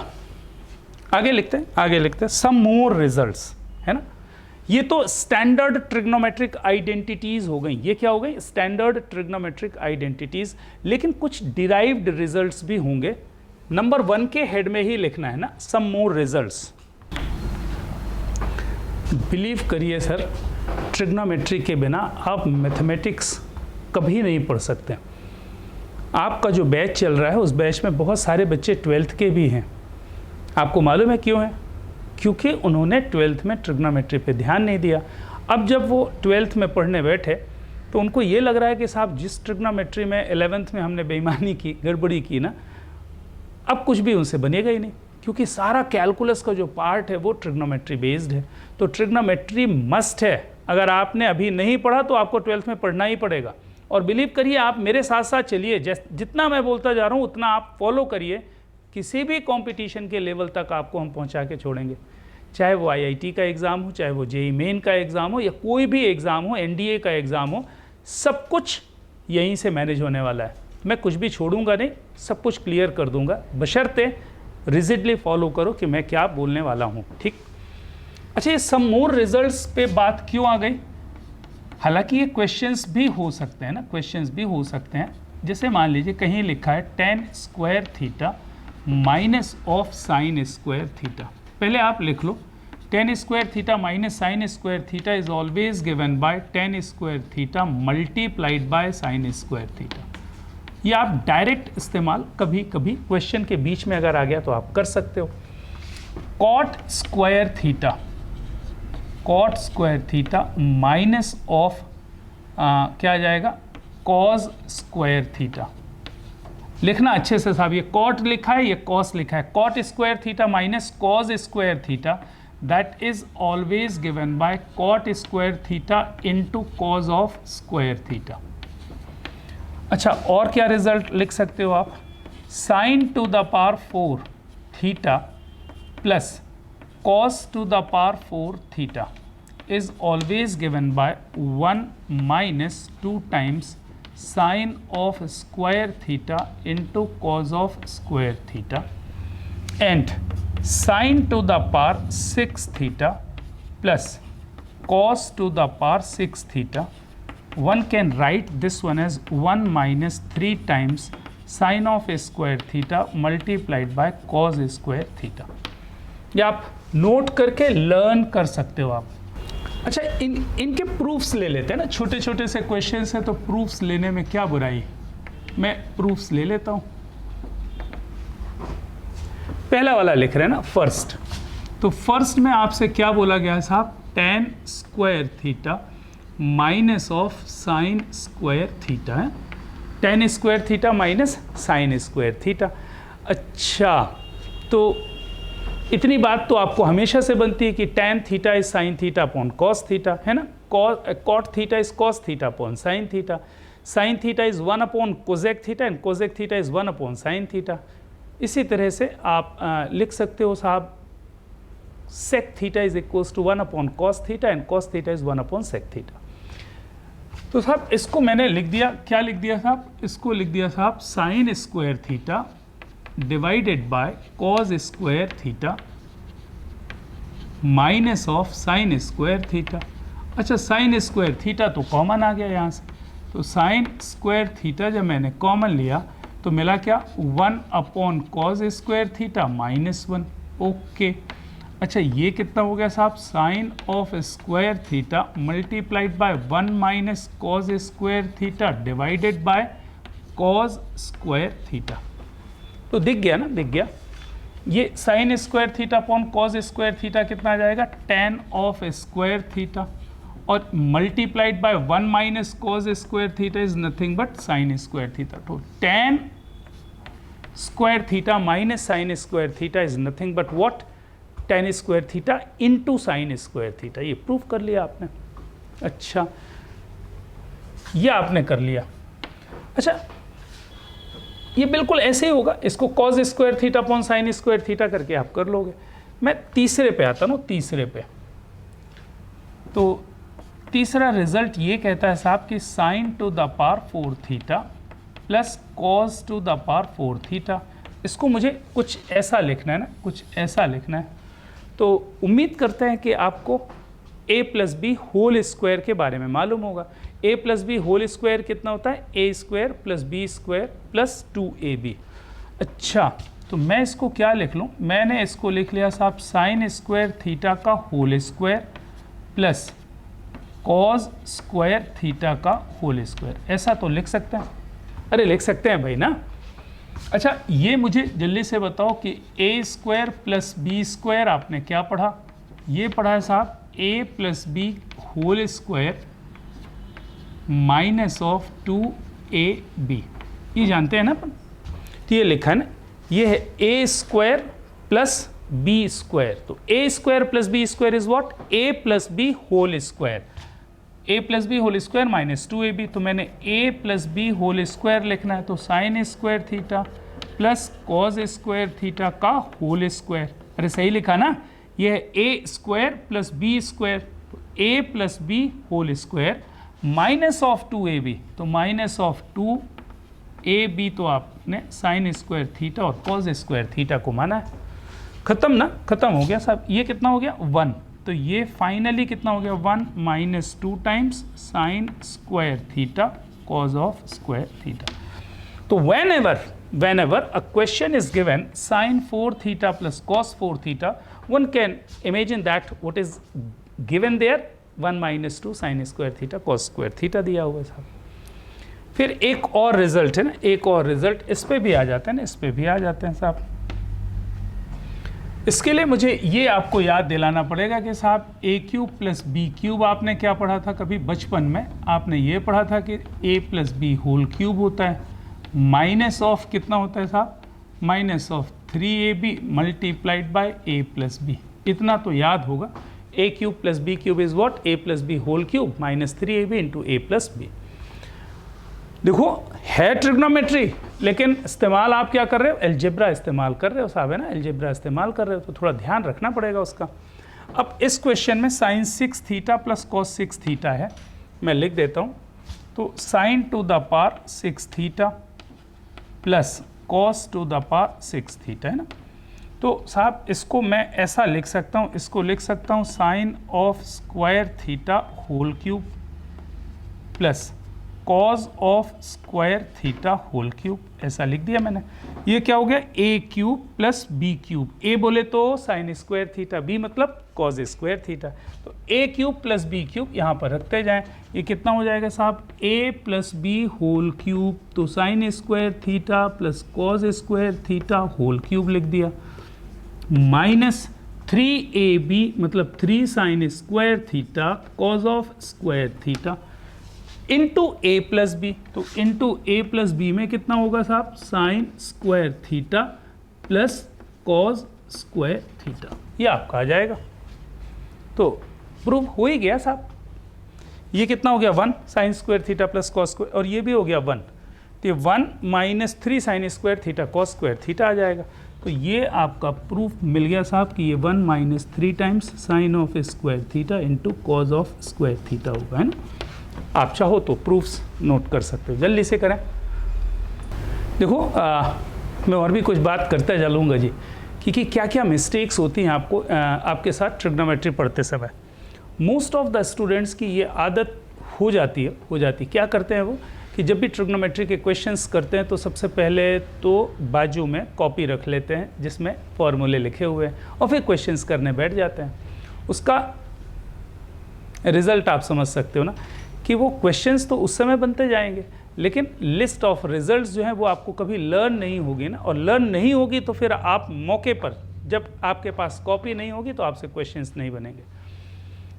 S1: आगे लिखते हैं सम मोर रिजल्ट्स, है ना। ये तो स्टैंडर्ड ट्रिग्नोमेट्रिक आइडेंटिटीज हो गई। ये क्या हो गई? Standard trigonometric identities. लेकिन कुछ डिराइव्ड रिजल्ट्स भी होंगे, नंबर 1 के हेड में ही लिखना है ना, सम मोर रिजल्ट्स। बिलीव करिए सर, ट्रिग्नोमेट्री के बिना आप मैथमेटिक्स कभी नहीं पढ़ सकते। आपका जो बैच चल रहा है उस बैच में बहुत सारे बच्चे 12th के भी हैं। आपको मालूम है क्यों है? क्योंकि उन्होंने 12th में ट्रिग्नोमेट्री पे ध्यान नहीं दिया। अब जब वो 12th में पढ़ने बैठे तो उनको ये लग रहा है कि साहब जिस ट्रिग्नोमेट्री में 11th में हमने बेईमानी की, गड़बड़ी की ना, अब कुछ भी उनसे बनेगा ही नहीं, क्योंकि सारा कैलकुलस का जो पार्ट है वो ट्रिग्नोमेट्री बेस्ड है। तो ट्रिग्नोमेट्री मस्ट है। अगर आपने अभी नहीं पढ़ा तो आपको 12th में पढ़ना ही पड़ेगा। और बिलीव करिए, आप मेरे साथ साथ चलिए, जितना मैं बोलता जा रहा हूँ उतना आप फॉलो करिए। किसी भी कंपटीशन के लेवल तक आपको हम पहुँचा के छोड़ेंगे, चाहे वो IIT का एग्ज़ाम हो, चाहे वो JEE मेन का एग्ज़ाम हो, या कोई भी एग्ज़ाम हो, NDA का एग्ज़ाम हो, सब कुछ यहीं से मैनेज होने वाला है। मैं कुछ भी छोड़ूंगा नहीं, सब कुछ क्लियर कर दूंगा, बशर्ते रिजिडली फॉलो करो कि मैं क्या बोलने वाला हूँ, ठीक। अच्छा, ये सम मोर रिजल्ट्स पे बात क्यों आ गई? हालांकि ये क्वेश्चंस भी हो सकते हैं ना, क्वेश्चंस भी हो सकते हैं। जैसे मान लीजिए कहीं लिखा है tan square theta minus of sign square theta. पहले आप लिख लो, tan square theta minus sine square theta is always given bye tan square theta multiplied by sine square theta. ये आप डायरेक्ट इस्तेमाल कभी कभी क्वेश्चन के बीच में अगर आ गया तो आप कर सकते हो। Cot square theta minus of क्या आ जाएगा, कॉस स्क्वायर थीटा। लिखना अच्छे से साहब, ये कॉट लिखा है, ये कॉस लिखा है। Cot square theta minus cos square theta, that is always given by cot square theta into cos of square theta. अच्छा, और क्या रिजल्ट लिख सकते हो आप? Sine to the power 4 theta plus cos to the power 4 theta is always given by 1 minus 2 times sine of square theta into cos of square theta and sine to the power 6 theta plus cos to the power 6 theta. One can write this one as 1 minus 3 times sine of square theta multiplied by cos square theta। ये आप note करके learn कर सकते हो आप। अच्छा, इनके proofs ले लेते हैं ना, छोटे छोटे से क्वेश्चंस हैं तो प्रूफ्स लेने में क्या बुराई है। मैं प्रूफ्स ले लेता हूँ। पहला वाला लिख रहे हैं ना, फर्स्ट। तो फर्स्ट में आपसे क्या बोला गया है साहब? tan square theta minus of sign square theta है। tan square theta minus sine square theta. अच्छा, तो इतनी बात तो आपको हमेशा से बनती है कि tan theta is sine theta upon cos theta, है ना। Cot theta is cos theta upon sine theta. Sine theta is 1 upon cosec theta and cosec theta is 1 upon sine theta. इसी तरह से आप लिख सकते हो साहब, sec theta is equals to 1 upon cos theta and cos theta is 1 upon sec theta. तो साहब इसको मैंने लिख दिया, क्या लिख दिया साहब? इसको लिख दिया साहब sine square theta divided by cos square theta minus of sign square theta. अच्छा, साइन स्क्वायर थीटा तो कॉमन आ गया यहाँ से, तो साइन स्क्वायर थीटा जब मैंने कॉमन लिया तो मिला क्या? 1 upon cos square theta minus 1। Okay. अच्छा ये कितना हो गया साहब, sine of square theta multiplied by 1 minus cos square theta divided by cos square theta. तो दिख गया ना, दिख गया। ये sine square theta upon cos square theta कितना आ जाएगा, tan ऑफ स्क्वायर थीटा, और multiplied by 1 minus cos square theta is nothing but sine square theta. तो tan square theta minus sine square theta is nothing but what, tan square theta into sine square theta. ये prove कर लिया आपने। अच्छा ये आपने कर लिया। अच्छा ये बिल्कुल ऐसे ही होगा, इसको cause square theta upon sign square theta करके आप कर लोगे। मैं तीसरे पे आता हूँ, तीसरे पे। तो तीसरा रिजल्ट ये कहता है साहब कि sine to the power 4 theta plus cos to the power 4 theta. इसको मुझे कुछ ऐसा लिखना है ना, कुछ ऐसा लिखना है। तो उम्मीद करते हैं कि आपको a plus B whole square के बारे में मालूम होगा। a plus B whole square कितना होता है, a square plus B square plus 2ab। अच्छा तो मैं इसको क्या लिख लूँ, मैंने इसको लिख लिया साहब साइन स्क्वायर थीटा का whole square plus cos square theta का होल स्क्वायर। ऐसा तो लिख सकते हैं, अरे लिख सकते हैं भाई ना। अच्छा ये मुझे जल्दी से बताओ कि a square plus B square आपने क्या पढ़ा, ये पढ़ा है साहब a plus B whole square minus of 2ab। ये जानते हैं ना अपन, तो ये लिखा है ना, ये है a square plus B square. तो a square plus B square is what, a plus B whole square, a plus B whole square minus 2ab। तो मैंने a plus B whole square लिखना है, तो sine square theta plus cos square theta का whole square. अरे सही लिखा ना, ये है a square plus B square, तो a plus B whole square minus of 2ab। तो माइनस ऑफ 2ab, तो आपने साइन स्क्वायर थीटा और कॉज स्क्वायर थीटा को माना है। खत्म ना, खत्म हो गया साहब। ये कितना हो गया 1, तो ये फाइनली कितना हो गया 1 minus 2 times sign square theta cos of square theta. तो whenever a question is given sin 4 theta plus cos 4 theta, one can imagine that what is given there 1 minus 2 sin square theta cos square theta दिया हुआ है साहब। फिर एक और result है ना, एक और रिजल्ट, इस पे भी आ जाते हैं ना, इस पे भी आ जाते हैं साहब। इसके लिए मुझे ये आपको याद दिलाना पड़ेगा कि साहब a cube plus B cube आपने क्या पढ़ा था कभी बचपन में, आपने ये पढ़ा था कि a plus B whole cube होता है, माइनस ऑफ कितना होता है साहब, minus of 3ab multiplied by a plus b. इतना तो याद होगा, a cube plus B cube is what, a plus B whole cube minus 3ab into a plus b. देखो है ट्रिग्नोमेट्री, लेकिन इस्तेमाल आप क्या कर रहे हो, अलजेब्रा इस्तेमाल कर रहे हो साहब, है ना, अलजेब्रा इस्तेमाल कर रहे हो, तो थोड़ा ध्यान रखना पड़ेगा उसका। अब इस क्वेश्चन में sine 6 theta plus cos 6 theta है, मैं लिख देता हूँ। तो sine to the power 6 theta plus cos to the power 6 theta, है ना। तो साहब इसको मैं ऐसा लिख सकता हूँ, इसको लिख सकता हूँ sine of square theta whole cube plus cos of square theta whole cube, ऐसा लिख दिया मैंने। ये क्या हो गया a cube plus B cube, a बोले तो साइन स्क्वायर थीटा, b मतलब कॉज स्क्वायर थीटा। तो a cube plus B cube यहाँ पर रखते जाएं, ये कितना हो जाएगा साहब a plus B whole cube, तो sine square theta plus cos square theta whole cube लिख दिया, माइनस 3ab मतलब 3 sine square theta cos of square theta into A plus B. तो इंटू ए प्लस बी में कितना होगा साहब, sine square theta plus cos square theta, ये आपका आ जाएगा। तो प्रूफ हो ही गया साहब। ये कितना हो गया 1 sine square theta plus cos square, और ये भी हो गया 1, तो ये 1 minus 3 sine square theta cos square theta आ जाएगा। तो ये आपका प्रूफ मिल गया साहब कि ये 1 minus 3 times sine of square theta into cos of square theta होगा, है ना। आप चाहो तो प्रूफ्स नोट कर सकते हो, जल्दी से करें। देखो मैं और भी कुछ बात करता चलूँगा जी, क्योंकि क्या क्या मिस्टेक्स होती हैं आपको आपके साथ ट्रिग्नोमेट्री पढ़ते समय। मोस्ट ऑफ द स्टूडेंट्स की ये आदत हो जाती है। क्या करते हैं वो कि जब भी ट्रिग्नोमेट्री के क्वेश्चंस करते हैं तो सबसे पहले तो बाजू में कॉपी रख लेते हैं जिसमें फॉर्मूले लिखे हुए हैं और फिर क्वेश्चंस करने बैठ जाते हैं। उसका रिज़ल्ट आप समझ सकते हो ना कि वो क्वेश्चंस तो उस समय बनते जाएंगे, लेकिन लिस्ट ऑफ रिजल्ट्स जो है वो आपको कभी लर्न नहीं होगी ना, और लर्न नहीं होगी तो फिर आप मौके पर जब आपके पास कॉपी नहीं होगी तो आपसे क्वेश्चंस नहीं बनेंगे।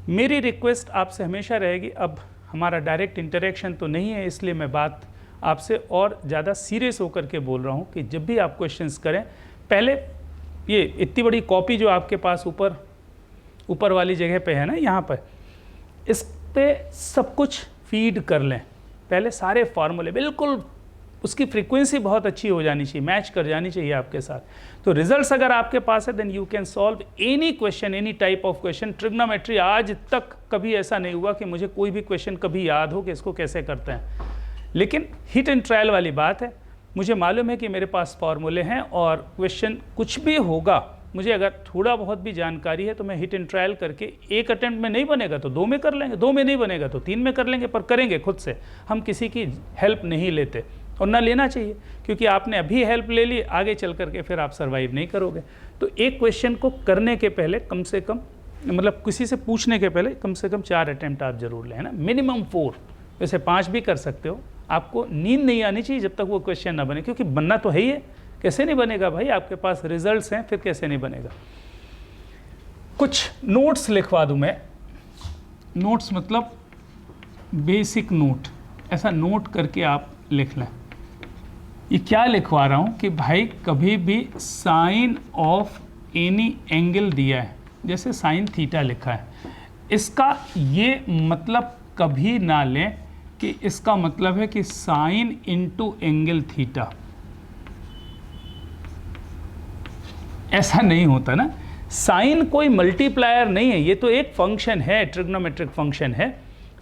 S1: मेरी रिक्वेस्ट आपसे हमेशा रहेगी, अब हमारा डायरेक्ट इंटरेक्शन तो नहीं है इसलिए मैं बात आपसे और ज़्यादा सीरियस होकर के बोल रहा हूँ कि जब भी आप क्वेश्चंस करें पहले ये इतनी बड़ी कॉपी जो आपके पास ऊपर वाली जगह पे है ना, यहाँ पर इस पे सब कुछ फीड कर लें। पहले सारे फार्मूले बिल्कुल उसकी फ्रीक्वेंसी बहुत अच्छी हो जानी चाहिए, मैच कर जानी चाहिए आपके साथ। तो रिजल्ट्स अगर आपके पास है then you can solve any question, any type of question. Trigonometry आज तक कभी ऐसा नहीं हुआ कि मुझे कोई भी क्वेश्चन कभी याद हो कि इसको कैसे करते हैं, लेकिन हिट एंड ट्रायल वाली बात है। मुझे मालूम है कि मेरे पास फार्मूले हैं और क्वेश्चन कुछ भी होगा, मुझे अगर थोड़ा बहुत भी जानकारी है तो मैं हिट एंड ट्रायल करके एक अटेम्प्ट में नहीं बनेगा तो 2 में कर लेंगे, 2 में नहीं बनेगा तो 3 में कर लेंगे, पर करेंगे खुद से। हम किसी की हेल्प नहीं लेते और ना लेना चाहिए, क्योंकि आपने अभी हेल्प ले ली, आगे चल करके फिर आप सर्वाइव नहीं करोगे। तो एक क्वेश्चन को करने के पहले कम से कम, मतलब किसी से पूछने के पहले कम से कम 4 अटेम्प्ट आप जरूर लें, है ना, मिनिमम 4, वैसे 5 भी कर सकते हो। आपको नींद नहीं आनी चाहिए जब तक वो क्वेश्चन ना बने, क्योंकि बनना तो है ही है। कैसे नहीं बनेगा भाई, आपके पास रिजल्ट्स हैं, फिर कैसे नहीं बनेगा। कुछ नोट्स लिखवा दूं मैं, नोट्स मतलब बेसिक नोट, ऐसा नोट करके आप लिख लें। ये क्या लिखवा रहा हूँ कि भाई कभी भी साइन ऑफ एनी एंगल दिया है, जैसे साइन थीटा लिखा है, इसका ये मतलब कभी ना लें कि इसका मतलब है कि साइन इंटू एंगल थीटा, ऐसा नहीं होता ना। साइन कोई मल्टीप्लायर नहीं है, ये तो एक फंक्शन है, ट्रिग्नोमेट्रिक फंक्शन है।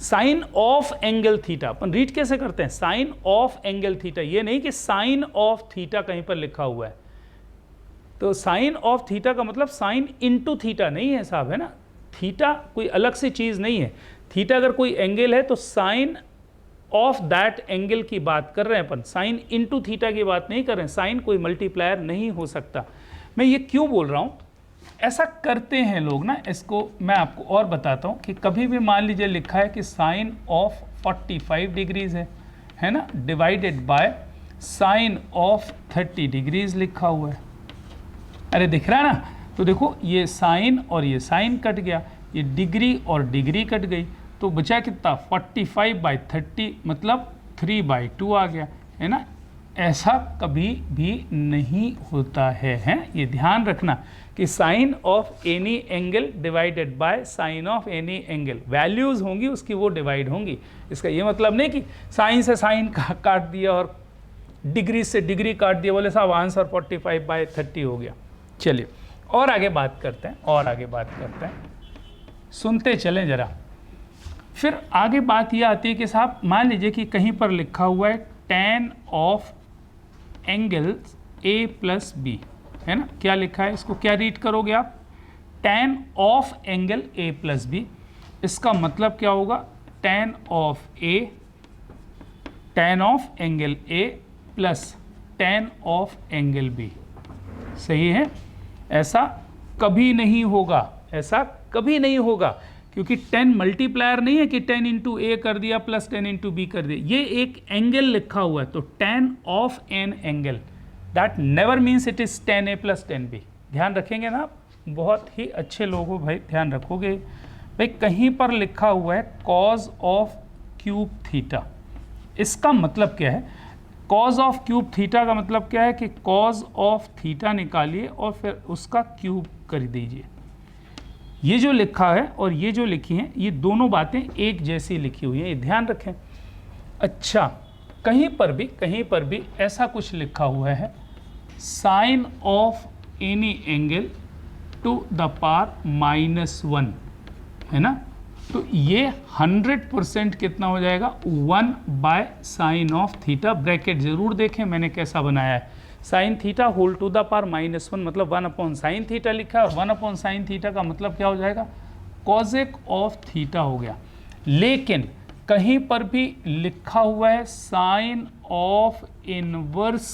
S1: साइन ऑफ एंगल थीटा अपन रीड कैसे करते हैं, साइन ऑफ एंगल थीटा, ये नहीं कि साइन ऑफ थीटा कहीं पर लिखा हुआ है। तो साइन ऑफ थीटा का मतलब साइन इंटू थीटा नहीं है साहब, है ना। थीटा कोई अलग से चीज नहीं है। थीटा अगर कोई एंगल है तो साइन ऑफ दैट एंगल की बात कर रहे हैं अपन, साइन इंटू थीटा की बात नहीं कर रहे हैं। साइन कोई मल्टीप्लायर नहीं हो सकता। मैं ये क्यों बोल रहा हूँ, ऐसा करते हैं लोग ना, इसको मैं आपको और बताता हूँ कि कभी भी मान लीजिए लिखा है कि साइन ऑफ 45 डिग्रीज है ना, divided by sine of 30 degrees लिखा हुआ है। अरे दिख रहा है ना, तो देखो ये साइन और ये साइन कट गया, ये डिग्री और डिग्री कट गई, तो बचा कितना 45/30 मतलब 3/2 आ गया, है ना। ऐसा कभी भी नहीं होता है, ये ध्यान रखना कि sine of any angle divided by sine of any angle, values होंगी उसकी वो डिवाइड होंगी। इसका ये मतलब नहीं कि साइन से साइन काट दिया और डिग्री से डिग्री काट दिया, बोले साहब आंसर 45/30 हो गया। चलिए और आगे बात करते हैं, सुनते चलें जरा। फिर आगे बात यह आती है कि साहब मान लीजिए कि कहीं पर लिखा हुआ है tan of angle A plus b, है ना। क्या लिखा है, इसको क्या रीड करोगे आप, tan of angle A plus b. इसका मतलब क्या होगा, tan of angle A plus tan of angle B। सही है, ऐसा कभी नहीं होगा, क्योंकि 10 मल्टीप्लायर नहीं है कि 10 इंटू ए कर दिया प्लस 10 इंटू बी कर दिया, ये एक एंगल लिखा हुआ है। तो tan of an angle that never means it is 10a plus 10b। ध्यान रखेंगे ना आप, बहुत ही अच्छे लोग हो भाई, ध्यान रखोगे भाई। कहीं पर लिखा हुआ है कॉज ऑफ क्यूब थीटा, इसका मतलब क्या है, कॉज ऑफ क्यूब थीटा का मतलब क्या है कि कॉज ऑफ थीटा निकालिए और फिर उसका क्यूब कर दीजिए। ये जो लिखा है और ये जो लिखी हैं, ये दोनों बातें एक जैसी लिखी हुई हैं, ये ध्यान रखें। अच्छा, कहीं पर भी ऐसा कुछ लिखा हुआ है, sine of any angle to the power -1, है ना। तो ये 100% कितना हो जाएगा, 1/साइन ऑफ थीटा। ब्रैकेट जरूर देखें मैंने कैसा बनाया है, sine theta whole to the power -1 मतलब 1/साइन थीटा लिखा है, और 1/साइन थीटा का मतलब क्या हो जाएगा, कॉजेक ऑफ थीटा हो गया। लेकिन कहीं पर भी लिखा हुआ है साइन ऑफ इनवर्स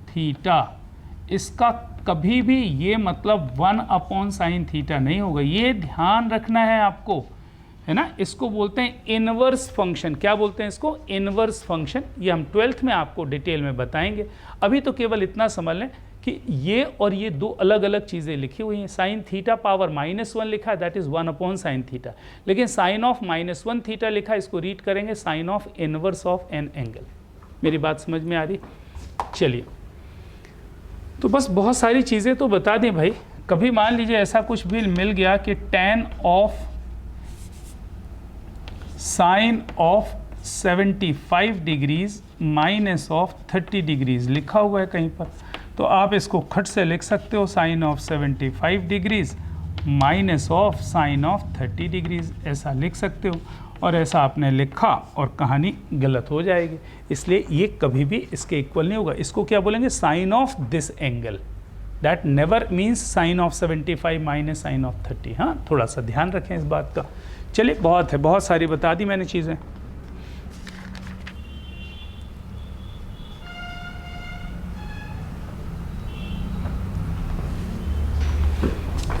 S1: थीटा, इसका कभी भी ये मतलब 1/sin थीटा नहीं होगा, ये ध्यान रखना है आपको, है ना। इसको बोलते हैं इनवर्स फंक्शन। क्या बोलते हैं इसको? Inverse function. ये हम 12th में आपको डिटेल में बताएंगे। अभी तो केवल इतना समझ लें कि ये और ये दो अलग अलग चीज़ें लिखी हुई हैं। साइन थीटा पावर -1 लिखा है, दैट इज़ 1/sin थीटा, लेकिन साइन ऑफ -1 थीटा लिखा है, इसको रीड करेंगे sine of inverse of an angle. मेरी बात समझ में आ रही? चलिए, तो बस बहुत सारी चीज़ें तो बता दें भाई। कभी मान लीजिए ऐसा कुछ भी मिल गया कि tan of sine of 75 degrees minus of 30 degrees लिखा हुआ है कहीं पर, तो आप इसको खट से लिख सकते हो sine of 75 degrees minus of sine of 30 degrees, ऐसा लिख सकते हो। और ऐसा आपने लिखा और कहानी गलत हो जाएगी, इसलिए ये कभी भी इसके इक्वल नहीं होगा। इसको क्या बोलेंगे? Sine of this angle, that never means sine of 75 minus sine of 30। हाँ, थोड़ा सा ध्यान रखें इस बात का। चलिए, बहुत है, बहुत सारी बता दी मैंने चीज़ें।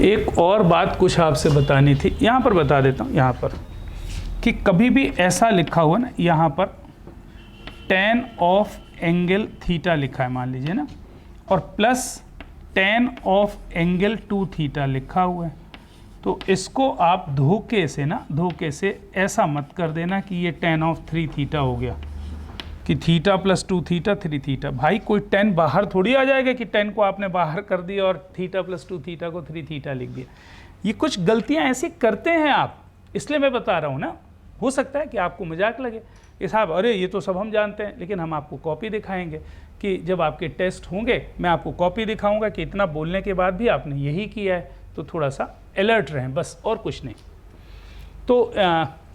S1: एक और बात कुछ आपसे बतानी थी, यहाँ पर बता देता हूँ। यहाँ पर कि कभी भी ऐसा लिखा हुआ ना, यहाँ पर tan ऑफ एंगल थीटा लिखा है मान लीजिए ना, और plus tan of angle 2 theta लिखा हुआ है, तो इसको आप धोखे से ऐसा मत कर देना कि ये tan ऑफ 3 थीटा हो गया, कि थीटा प्लस 2 थीटा 3 थीटा। भाई कोई 10 बाहर थोड़ी आ जाएगा कि 10 को आपने बाहर कर दिया और थीटा प्लस 2 थीटा को 3 थीटा लिख दिया। ये कुछ गलतियां ऐसी करते हैं आप, इसलिए मैं बता रहा हूँ ना। हो सकता है कि आपको मजाक लगे कि साहब अरे ये तो सब हम जानते हैं, लेकिन हम आपको कॉपी दिखाएंगे कि जब आपके टेस्ट होंगे मैं आपको कॉपी दिखाऊंगा कि इतना बोलने के बाद भी आपने यही किया है, तो थोड़ा सा अलर्ट रहें, बस और कुछ नहीं। तो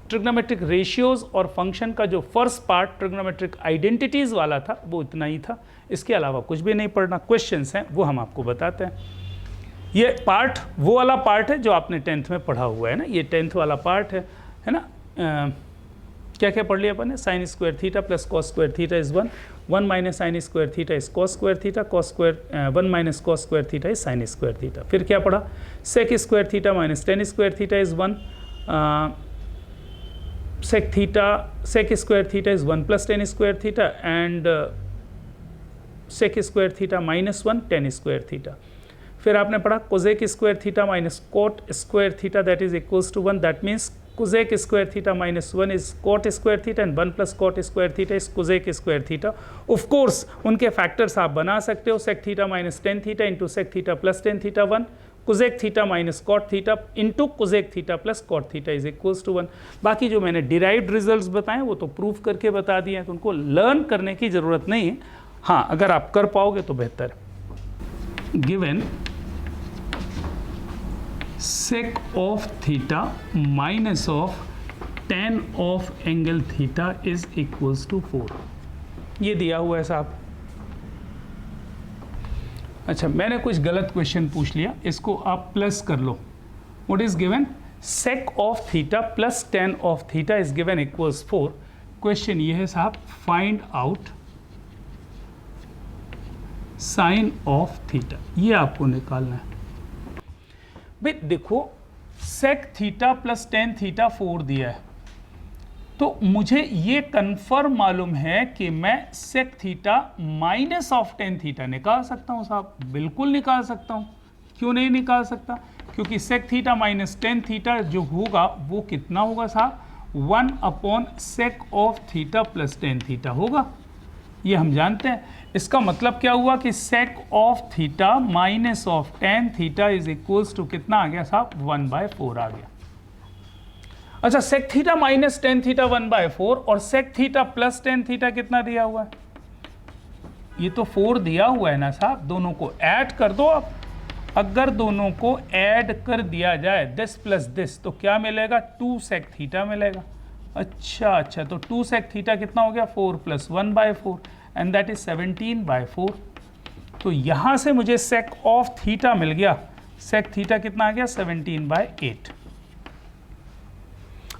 S1: ट्रिग्नोमेट्रिक रेशियोज और फंक्शन का जो फर्स्ट पार्ट ट्रिग्नोमेट्रिक आइडेंटिटीज़ वाला था वो इतना ही था, इसके अलावा कुछ भी नहीं पढ़ना। क्वेश्चंस हैं वो हम आपको बताते हैं। ये पार्ट वो वाला पार्ट है जो आपने 10th में पढ़ा हुआ है ना, ये 10th वाला पार्ट है ना। क्या क्या पढ़ लिया अपन ने? Sine square theta plus cos square theta is 1 minus sine square theta is cos square theta, cos square 1 minus cos square theta is sine square theta. फिर क्या पढ़ा? Sec square theta minus tan square theta is 1, sec square theta is 1 plus tan square theta, and sec square theta minus 1 tan square theta. फिर आपने पढ़ा cosec square theta minus coat square theta that is equals to 1, that means cosec square theta minus 1 is cot square theta and 1 plus cot square theta is cosec square theta. Of course उनके factors आप बना सकते हो, sec theta minus tan theta into sec theta plus tan theta 1, cosec theta minus cot theta into cosec theta plus cot theta is equals to 1। बाकी जो मैंने derived results बताए वो तो प्रूफ करके बता दिए हैं, तो उनको लर्न करने की ज़रूरत नहीं है। हाँ, अगर आप कर पाओगे तो बेहतर है। Given sec of theta minus of tan of angle theta is equals to 4, ये दिया हुआ है साहब। अच्छा, मैंने कुछ गलत क्वेश्चन पूछ लिया, इसको आप प्लस कर लो। What is given? sec of theta plus tan of theta is given equals 4। Question ये है साहब, find out sine of theta, ये आपको निकालना है। भाई देखो, sec theta plus tan theta 4 दिया है, तो मुझे ये कंफर्म मालूम है कि मैं sec theta minus of tan theta निकाल सकता हूँ साहब। बिल्कुल निकाल सकता हूँ। क्यों नहीं निकाल सकता? क्योंकि sec theta minus tan theta जो होगा वो कितना होगा साहब? 1/sec of theta plus tan theta होगा, ये हम जानते हैं। इसका मतलब क्या हुआ कि sec of theta minus of tan theta is equals to कितना आ गया साहब? 1/4 आ गया। अच्छा, sec theta minus tan theta 1/4 और sec theta plus tan theta कितना दिया हुआ है? ये तो 4 दिया हुआ है ना साहब, दोनों को ऐड कर दो आप। अगर दोनों को ऐड कर दिया जाए दिस प्लस दिस, तो क्या मिलेगा? 2 sec थीटा मिलेगा। अच्छा, तो 2 sec थीटा कितना हो गया? 4 प्लस 1/4 एंड दैट इज 17/4। तो यहाँ से मुझे sec ऑफ थीटा मिल गया। sec थीटा कितना आ गया? 17/8।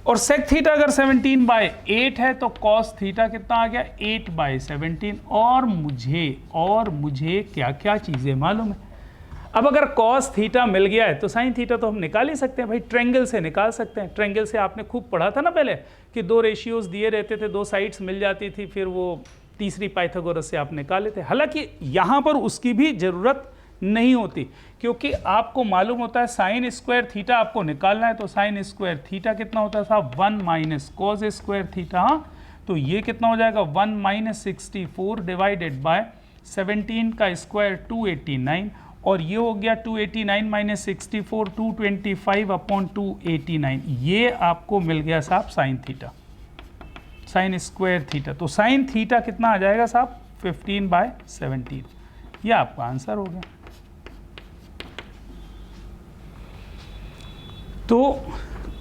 S1: और सेक थीटा अगर 17/8 है तो कॉस थीटा कितना आ गया 8/17। और मुझे क्या क्या चीज़ें मालूम है। अब अगर कॉस थीटा मिल गया है तो साइन थीटा तो हम निकाल ही सकते हैं भाई, ट्रेंगल से निकाल सकते हैं। ट्रेंगल से आपने खूब पढ़ा था ना पहले कि दो रेशियोज दिए रहते थे, दो साइड्स मिल जाती थी, फिर वो तीसरी पाइथागोरस से आप निकाले थे। हालांकि यहाँ पर उसकी भी ज़रूरत नहीं होती, क्योंकि आपको मालूम होता है साइन स्क्वायर थीटा आपको निकालना है, तो साइन स्क्वायर थीटा कितना होता है साहब 1 माइनस कॉस स्क्वायर थीटा। हाँ, तो ये कितना हो जाएगा 1 माइनस 64 डिवाइडेड बाय 17 का स्क्वायर 289, और ये हो गया 289 माइनस 64 225 अपॉन 289। ये आपको मिल गया साहब sign theta, sign square theta. तो साइन थीटा कितना आ जाएगा साहब 15/17। ये आपका आंसर हो गया। तो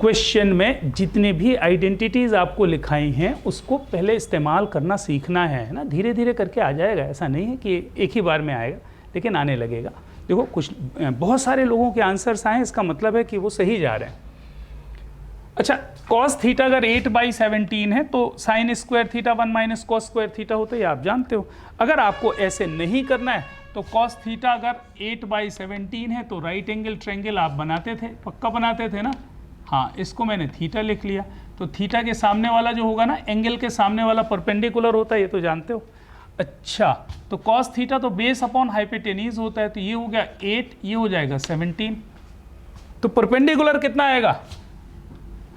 S1: क्वेश्चन में जितने भी आइडेंटिटीज़ आपको लिखाई हैं उसको पहले इस्तेमाल करना सीखना है ना, धीरे धीरे करके आ जाएगा। ऐसा नहीं है कि एक ही बार में आएगा, लेकिन आने लगेगा। देखो कुछ बहुत सारे लोगों के आंसर्स आए, इसका मतलब है कि वो सही जा रहे हैं। अच्छा, कॉस थीटा अगर 8/17 है तो sine square theta 1 minus cos square theta होता है, ये आप जानते हो। अगर आपको ऐसे नहीं करना है तो कॉस थीटा अगर 8/17 है तो राइट एंगल ट्रायंगल आप बनाते थे, पक्का बनाते थे ना। हाँ, इसको मैंने थीटा लिख लिया, तो थीटा के सामने वाला जो होगा ना, एंगल के सामने वाला परपेंडिकुलर होता है, ये तो जानते हो। अच्छा, तो कॉस थीटा तो बेस अपॉन हाइपोटेन्यूज होता है, तो ये हो गया 8, ये हो जाएगा 17। तो परपेंडिकुलर कितना आएगा,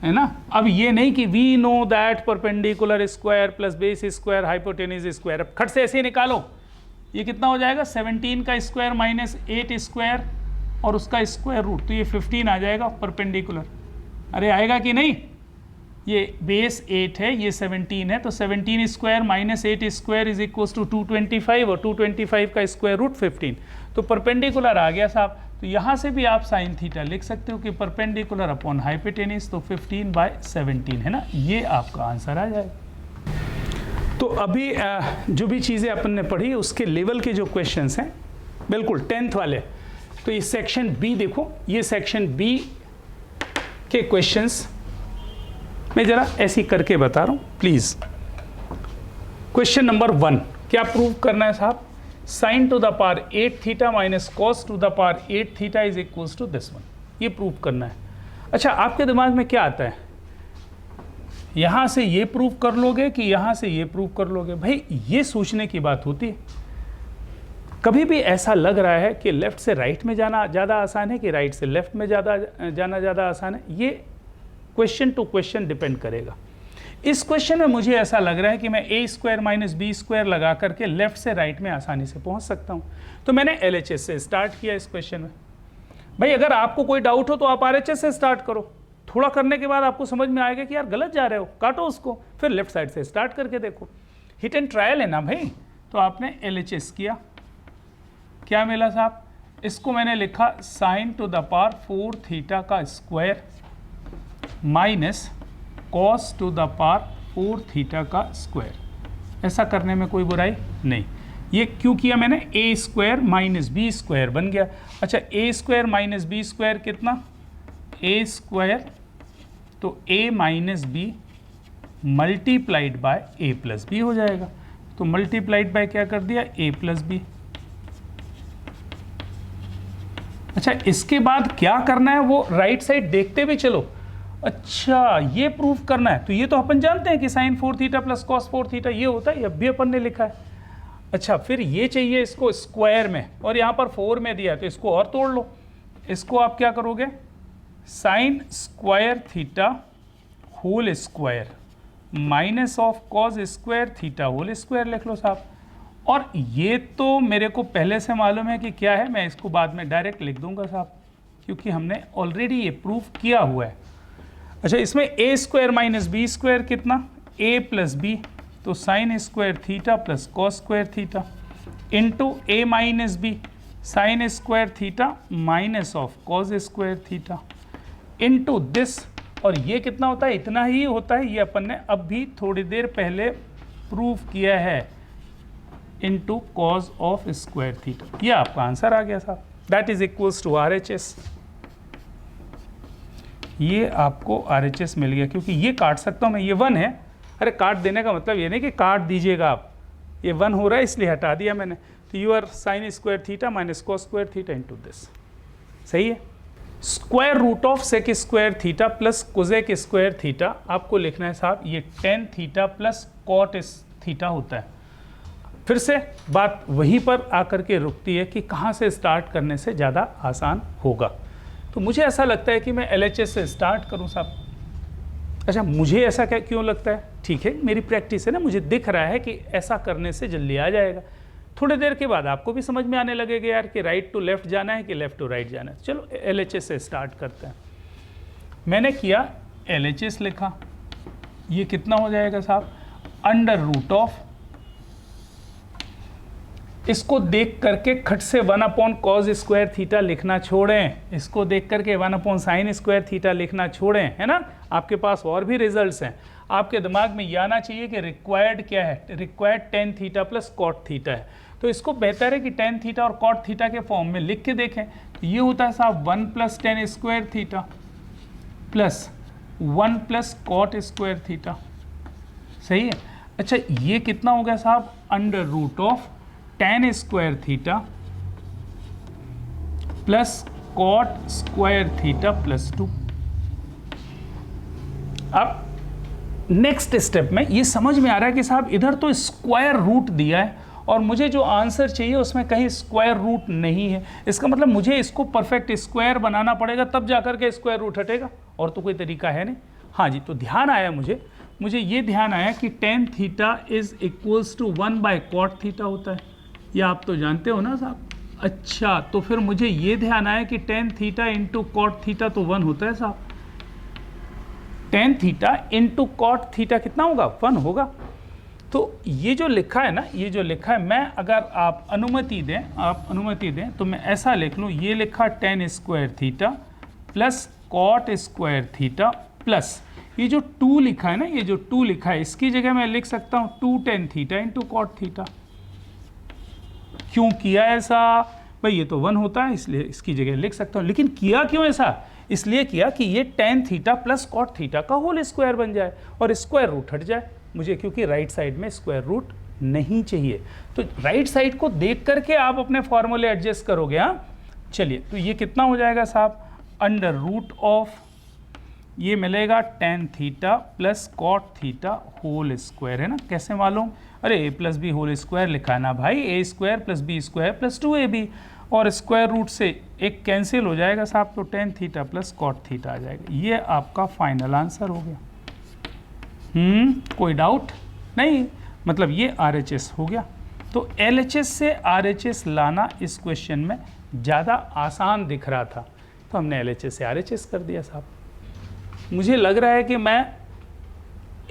S1: है ना। अब ये नहीं कि we know that perpendicular square plus base square hypotenuse square, अब खट से ऐसे ही निकालो। ये कितना हो जाएगा 17 का स्क्वायर माइनस 8 स्क्वायर और उसका स्क्वायर रूट, तो ये 15 आ जाएगा परपेंडिकुलर। अरे आएगा कि नहीं, ये बेस 8 है, ये 17 है, तो 17 square minus 8 square is equal to 225 और 225 का स्क्वायर रूट 15, तो परपेंडिकुलर आ गया साहब। तो यहाँ से भी आप साइन थीटा लिख सकते हो कि परपेंडिकुलर अपॉन हाइपोटेन्यूज, तो 15/17 है ना, ये आपका आंसर आ जाएगा। तो अभी जो भी चीज़ें अपन ने पढ़ी उसके लेवल के जो क्वेश्चंस हैं बिल्कुल 10th वाले, तो ये सेक्शन बी देखो, ये सेक्शन बी के क्वेश्चंस मैं ज़रा ऐसी करके बता रहा हूँ प्लीज़। क्वेश्चन नंबर 1, क्या प्रूव करना है साहब, sine to the power 8 theta minus cos to the power 8 theta is equals to this one, ये प्रूव करना है। अच्छा, आपके दिमाग में क्या आता है, यहाँ से ये प्रूव कर लोगे कि यहाँ से ये प्रूव कर लोगे, भाई ये सोचने की बात होती है। कभी भी ऐसा लग रहा है कि लेफ्ट से राइट में जाना ज़्यादा आसान है कि राइट से लेफ्ट में जाना ज़्यादा आसान है, ये क्वेश्चन टू क्वेश्चन डिपेंड करेगा। इस क्वेश्चन में मुझे ऐसा लग रहा है कि मैं ए स्क्वायर माइनस बी स्क्वायर लगा करके लेफ्ट से राइट में आसानी से पहुंच सकता हूं, तो मैंने LHS से स्टार्ट किया इस क्वेश्चन में। भाई अगर आपको कोई डाउट हो तो आप RHS से स्टार्ट करो, थोड़ा करने के बाद आपको समझ में आएगा कि यार गलत जा रहे हो, काटो उसको, फिर लेफ्ट साइड से स्टार्ट करके देखो। हिट एंड ट्रायल है ना भाई। तो आपने LHS किया, क्या मिला साहब, इसको मैंने लिखा sine to the power 4 theta का square minus cos to the power 4 theta का स्क्वायर। ऐसा करने में कोई बुराई नहीं। ये क्यों किया मैंने, A square minus B square बन गया। अच्छा, A square minus B square कितना, ए स्क्वायर तो A minus B multiplied by A plus B हो जाएगा। तो मल्टीप्लाइड बाय क्या कर दिया, ए प्लस बी। अच्छा, इसके बाद क्या करना है वो राइट साइड देखते हुए चलो। अच्छा, ये प्रूफ करना है, तो ये तो अपन जानते हैं कि sine 4 theta plus cos 4 theta ये होता है, ये भी अपन ने लिखा है। अच्छा, फिर ये चाहिए इसको स्क्वायर में, और यहाँ पर 4 में दिया है तो इसको और तोड़ लो। इसको आप क्या करोगे, sine square theta whole square minus of cos square theta whole square लिख लो साहब। और ये तो मेरे को पहले से मालूम है कि क्या है, मैं इसको बाद में डायरेक्ट लिख दूंगा साहब, क्योंकि हमने ऑलरेडी ये प्रूफ किया हुआ है। अच्छा, इसमें a square minus B square कितना, ए प्लस बी, तो sine square theta plus cos square theta into a minus b sine square theta minus of cos square theta into this, और ये कितना होता है, इतना ही होता है, ये अपन ने अब भी थोड़ी देर पहले प्रूफ किया है, into cos of square theta. ये आपका आंसर आ गया साहब, that is equals to RHS। ये आपको RHS मिल गया, क्योंकि ये काट सकता हूँ मैं, ये 1 है। अरे काट देने का मतलब ये नहीं कि काट दीजिएगा आप, ये 1 हो रहा है इसलिए हटा दिया मैंने। तो you are sine square theta minus cos square theta into this, सही है। Square root of sec square theta plus cosec square theta आपको लिखना है साहब, ये tan theta plus cot theta होता है। फिर से बात वहीं पर आकर के रुकती है कि कहाँ से स्टार्ट करने से ज़्यादा आसान होगा। तो मुझे ऐसा लगता है कि मैं LHS से स्टार्ट करूँ साहब। अच्छा, मुझे ऐसा क्या क्यों लगता है? ठीक है, मेरी प्रैक्टिस है ना, मुझे दिख रहा है कि ऐसा करने से जल्दी आ जाएगा। थोड़ी देर के बाद आपको भी समझ में आने लगेगा यार कि राइट टू लेफ्ट जाना है कि लेफ्ट टू राइट जाना है। चलो LHS से स्टार्ट करते हैं। मैंने किया LHS लिखा, ये कितना हो जाएगा साहब, अंडर रूट ऑफ, इसको देख करके खट से 1 अपॉन कॉस स्क्वायर थीटा लिखना छोड़ें, इसको देख करके 1 अपॉन साइन स्क्वायर थीटा लिखना छोड़ें, है ना। आपके पास और भी रिजल्ट्स हैं, आपके दिमाग में ये आना चाहिए कि रिक्वायर्ड क्या है, required tan theta plus cot theta है। तो इसको बेहतर है कि टेन थीटा और कॉट थीटा के फॉर्म में लिख के देखें। तो ये होता है साहब 1 plus tan square theta plus 1 plus cot square theta, सही है। अच्छा, ये कितना हो गया साहब, under root of tan square theta plus cot square theta plus 2। अब नेक्स्ट स्टेप में ये समझ में आ रहा है कि साहब इधर तो स्क्वायर रूट दिया है और मुझे जो आंसर चाहिए उसमें कहीं स्क्वायर रूट नहीं है। इसका मतलब मुझे इसको परफेक्ट स्क्वायर बनाना पड़ेगा, तब जाकर के स्क्वायर रूट हटेगा, और तो कोई तरीका है नहीं। हाँ जी, तो ध्यान आया मुझे ये ध्यान आया कि tan theta is equals to 1 by cot theta होता है, ये आप तो जानते हो ना साहब। अच्छा, तो फिर मुझे ये ध्यान आया कि tan theta into cot theta तो 1 होता है साहब। Tan theta into cot theta कितना होगा, 1 होगा। तो ये जो लिखा है ना, ये जो लिखा है, मैं अगर आप अनुमति दें तो मैं ऐसा लिख लूँ, ये लिखा tan square theta plus cot square theta plus ये जो 2 लिखा है ना, ये जो 2 लिखा है इसकी जगह मैं लिख सकता हूँ 2 tan theta into cot theta. क्यों किया ऐसा भाई, ये तो 1 होता है इसलिए इसकी जगह लिख सकता हूँ। लेकिन किया क्यों ऐसा, इसलिए किया कि ये tan theta plus cot theta का होल स्क्वायर बन जाए और स्क्वायर रूट हट जाए मुझे, क्योंकि राइट साइड में स्क्वायर रूट नहीं चाहिए। तो राइट साइड को देख करके आप अपने फॉर्मूले एडजस्ट करोगे। हाँ चलिए, तो ये कितना हो जाएगा साहब, अंडर रूट ऑफ, ये मिलेगा tan theta plus cot theta whole square, है ना। कैसे मालूम, अरे a plus B whole square लिखा है ना भाई, a square plus B square plus 2ab, और स्क्वायर रूट से एक कैंसिल हो जाएगा साहब, तो tan theta plus cot theta आ जाएगा। ये आपका फाइनल आंसर हो गया। कोई डाउट नहीं, मतलब ये RHS हो गया। तो LHS से RHS लाना इस क्वेश्चन में ज़्यादा आसान दिख रहा था, तो हमने LHS से RHS कर दिया साहब। मुझे लग रहा है कि मैं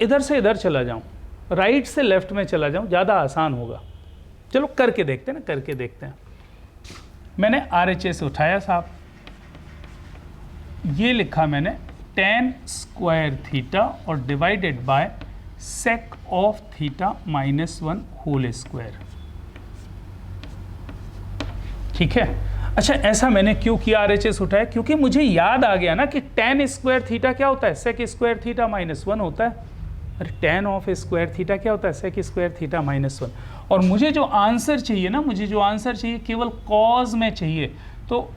S1: इधर से इधर चला जाऊं, राइट से लेफ्ट में चला जाऊं, ज़्यादा आसान होगा। चलो करके देखते हैं ना, करके देखते हैं। मैंने RHS उठाया साहब, ये लिखा मैंने टेन स्क्वायर थीटा और divided by sec of theta minus 1 whole square, ठीक है। अच्छा, ऐसा मैंने क्यों किया, RHS उठाया, क्योंकि मुझे याद आ गया ना कि टेन स्क्वायर थीटा क्या होता है, सेक स्क्वायर थीटा माइनस 1 होता है। अरे टेन ऑफ स्क्वायर थीटा क्या होता है, सेक स्क्वायर थीटा माइनस 1। और मुझे जो आंसर चाहिए ना, मुझे जो आंसर चाहिए केवल कॉज में चाहिए। तो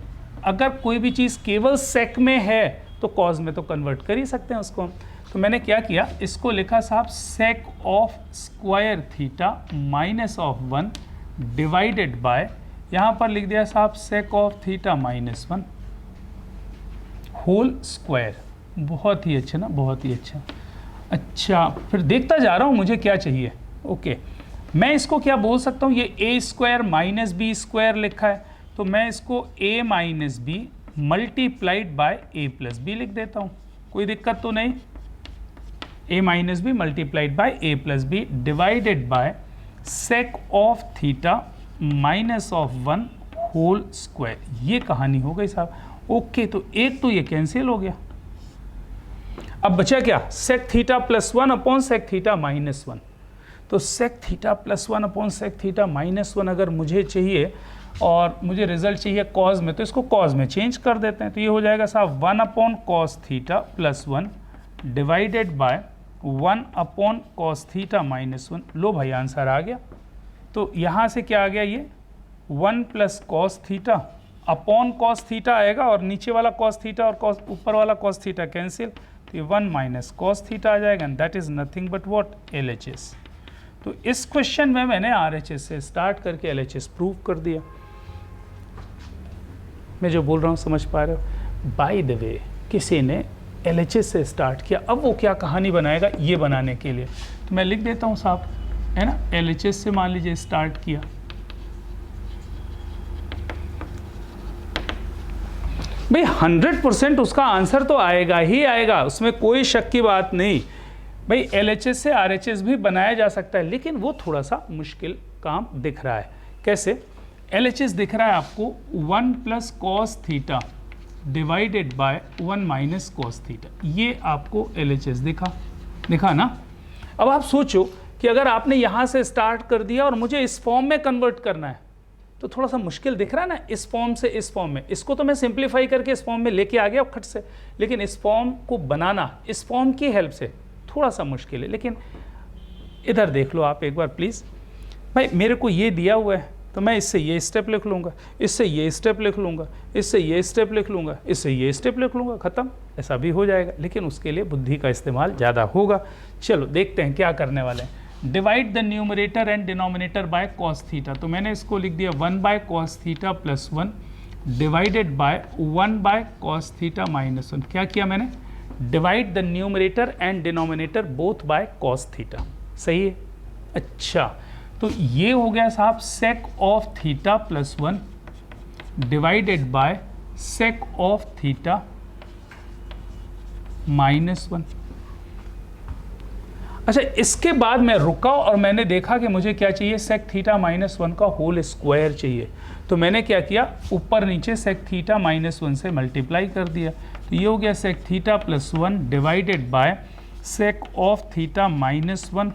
S1: अगर कोई भी चीज़ केवल सेक में है तो कॉज में तो कन्वर्ट कर ही सकते हैं उसको हम। तो मैंने क्या किया, इसको लिखा साहब sec of square theta minus of 1 divided by, यहाँ पर लिख दिया साहब sec of theta minus 1 whole square. बहुत ही अच्छा ना, बहुत ही अच्छा। अच्छा, फिर देखता जा रहा हूँ मुझे क्या चाहिए। ओके, मैं इसको क्या बोल सकता हूँ, ये a square minus B square लिखा है, तो मैं इसको a minus B multiplied by a plus b लिख देता हूँ, कोई दिक्कत तो नहीं। a minus B multiplied by a plus b divided by sec of theta minus of 1 whole square. ये कहानी हो गई साहब। ओके, तो एक तो ये कैंसिल हो गया। अब बचा क्या, sec theta plus 1 upon sec theta minus 1। तो sec theta plus 1 upon sec theta minus 1 अगर मुझे चाहिए और मुझे रिजल्ट चाहिए कॉज में, तो इसको कॉज में चेंज कर देते हैं। तो ये हो जाएगा साहब 1 upon cos theta plus 1 divided bye 1 upon cos theta minus 1। लो भाई आंसर आ गया। तो यहाँ से क्या आ गया, ये 1 plus cos theta upon cos theta आएगा और नीचे वाला कॉस थीटा और ऊपर वाला कॉस थीटा कैंसिल, तो ये 1 माइनस कॉस थीटा आ जाएगा and that is nothing but what, LHS। तो इस क्वेश्चन में मैंने RHS से स्टार्ट करके LHS प्रूव कर दिया। मैं जो बोल रहा हूँ समझ पा रहे हो? बाय द वे किसी ने LHS से स्टार्ट किया, अब वो क्या कहानी बनाएगा ये बनाने के लिए, तो मैं लिख देता हूँ साहब, है ना, LHS से मान लीजिए स्टार्ट किया, भाई 100% उसका आंसर तो आएगा ही आएगा, उसमें कोई शक की बात नहीं। भाई LHS से RHS भी बनाया जा सकता है, लेकिन वो थोड़ा सा मुश्किल काम दिख रहा है। कैसे? LHS दिख रहा है आपको 1 plus cos theta divided bye 1 minus cos theta, ये आपको LHS दिखा ना। अब आप सोचो कि अगर आपने यहाँ से स्टार्ट कर दिया और मुझे इस फॉर्म में कन्वर्ट करना है, तो थोड़ा सा मुश्किल दिख रहा है ना, इस फॉर्म से इस फॉर्म में। इसको तो मैं सिंप्लीफाई करके इस फॉर्म में लेके आ गया खट से, लेकिन इस फॉर्म को बनाना इस फॉर्म की हेल्प से थोड़ा सा मुश्किल है। लेकिन इधर देख लो आप एक बार प्लीज़। भाई मेरे को ये दिया हुआ है, तो मैं इससे ये स्टेप लिख लूँगा, इससे ये स्टेप लिख लूँगा, इससे ये स्टेप लिख लूँगा, इससे ये स्टेप लिख लूँगा, ख़त्म। ऐसा भी हो जाएगा, लेकिन उसके लिए बुद्धि का इस्तेमाल ज़्यादा होगा। चलो देखते हैं क्या करने वाले हैं। Divide the numerator and denominator by cos theta, तो मैंने इसको लिख दिया 1 by cos theta plus 1 divided bye 1 by cos theta minus 1। क्या किया मैंने? Divide the numerator and denominator both by cos theta. सही है? अच्छा, तो ये हो गया साहब sec of theta plus 1 divided by sec of theta minus 1। अच्छा, इसके बाद मैं रुका और मैंने देखा कि मुझे क्या चाहिए, सेक थीटा माइनस 1 का होल स्क्वायर चाहिए। तो मैंने क्या किया, ऊपर नीचे सेक थीटा माइनस 1 से मल्टीप्लाई कर दिया। तो ये हो गया sec theta plus 1 divided by sec of theta minus 1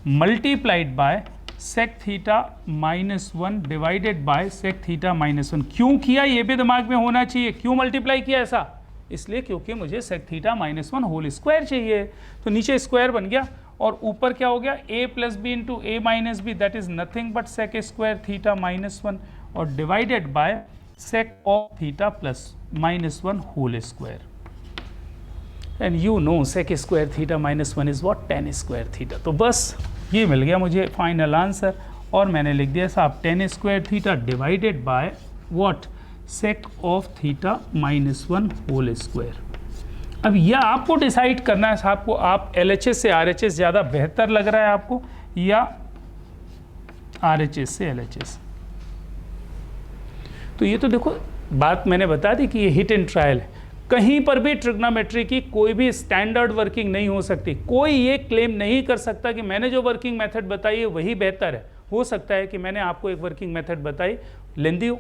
S1: multiplied by sec theta minus 1 divided by sec theta minus 1। क्यों किया ये भी दिमाग में होना चाहिए, क्यों मल्टीप्लाई किया ऐसा? इसलिए क्योंकि मुझे sec theta minus 1 whole square चाहिए। तो नीचे स्क्वायर बन गया और ऊपर क्या हो गया, a plus b into a minus b, that is nothing but sec square theta minus 1 और divided by sec of theta plus minus 1 whole square. And you know sec square theta minus 1 is what, tan square theta. तो बस ये मिल गया मुझे final answer, और मैंने लिख दिया साहब tan square theta divided by what, sec of theta minus 1 whole square. अब यह आपको डिसाइड करना है साहब को, आप LHS से RHS ज़्यादा बेहतर लग रहा है आपको या RHS से LHS। तो ये तो देखो बात मैंने बता दी कि ये हिट एंड ट्रायल है। कहीं पर भी ट्रिग्नोमेट्री की कोई भी स्टैंडर्ड वर्किंग नहीं हो सकती। कोई ये क्लेम नहीं कर सकता कि मैंने जो वर्किंग मेथड बताई है वही बेहतर है। हो सकता है कि मैंने आपको एक वर्किंग मेथड बताई, लेंदी हो,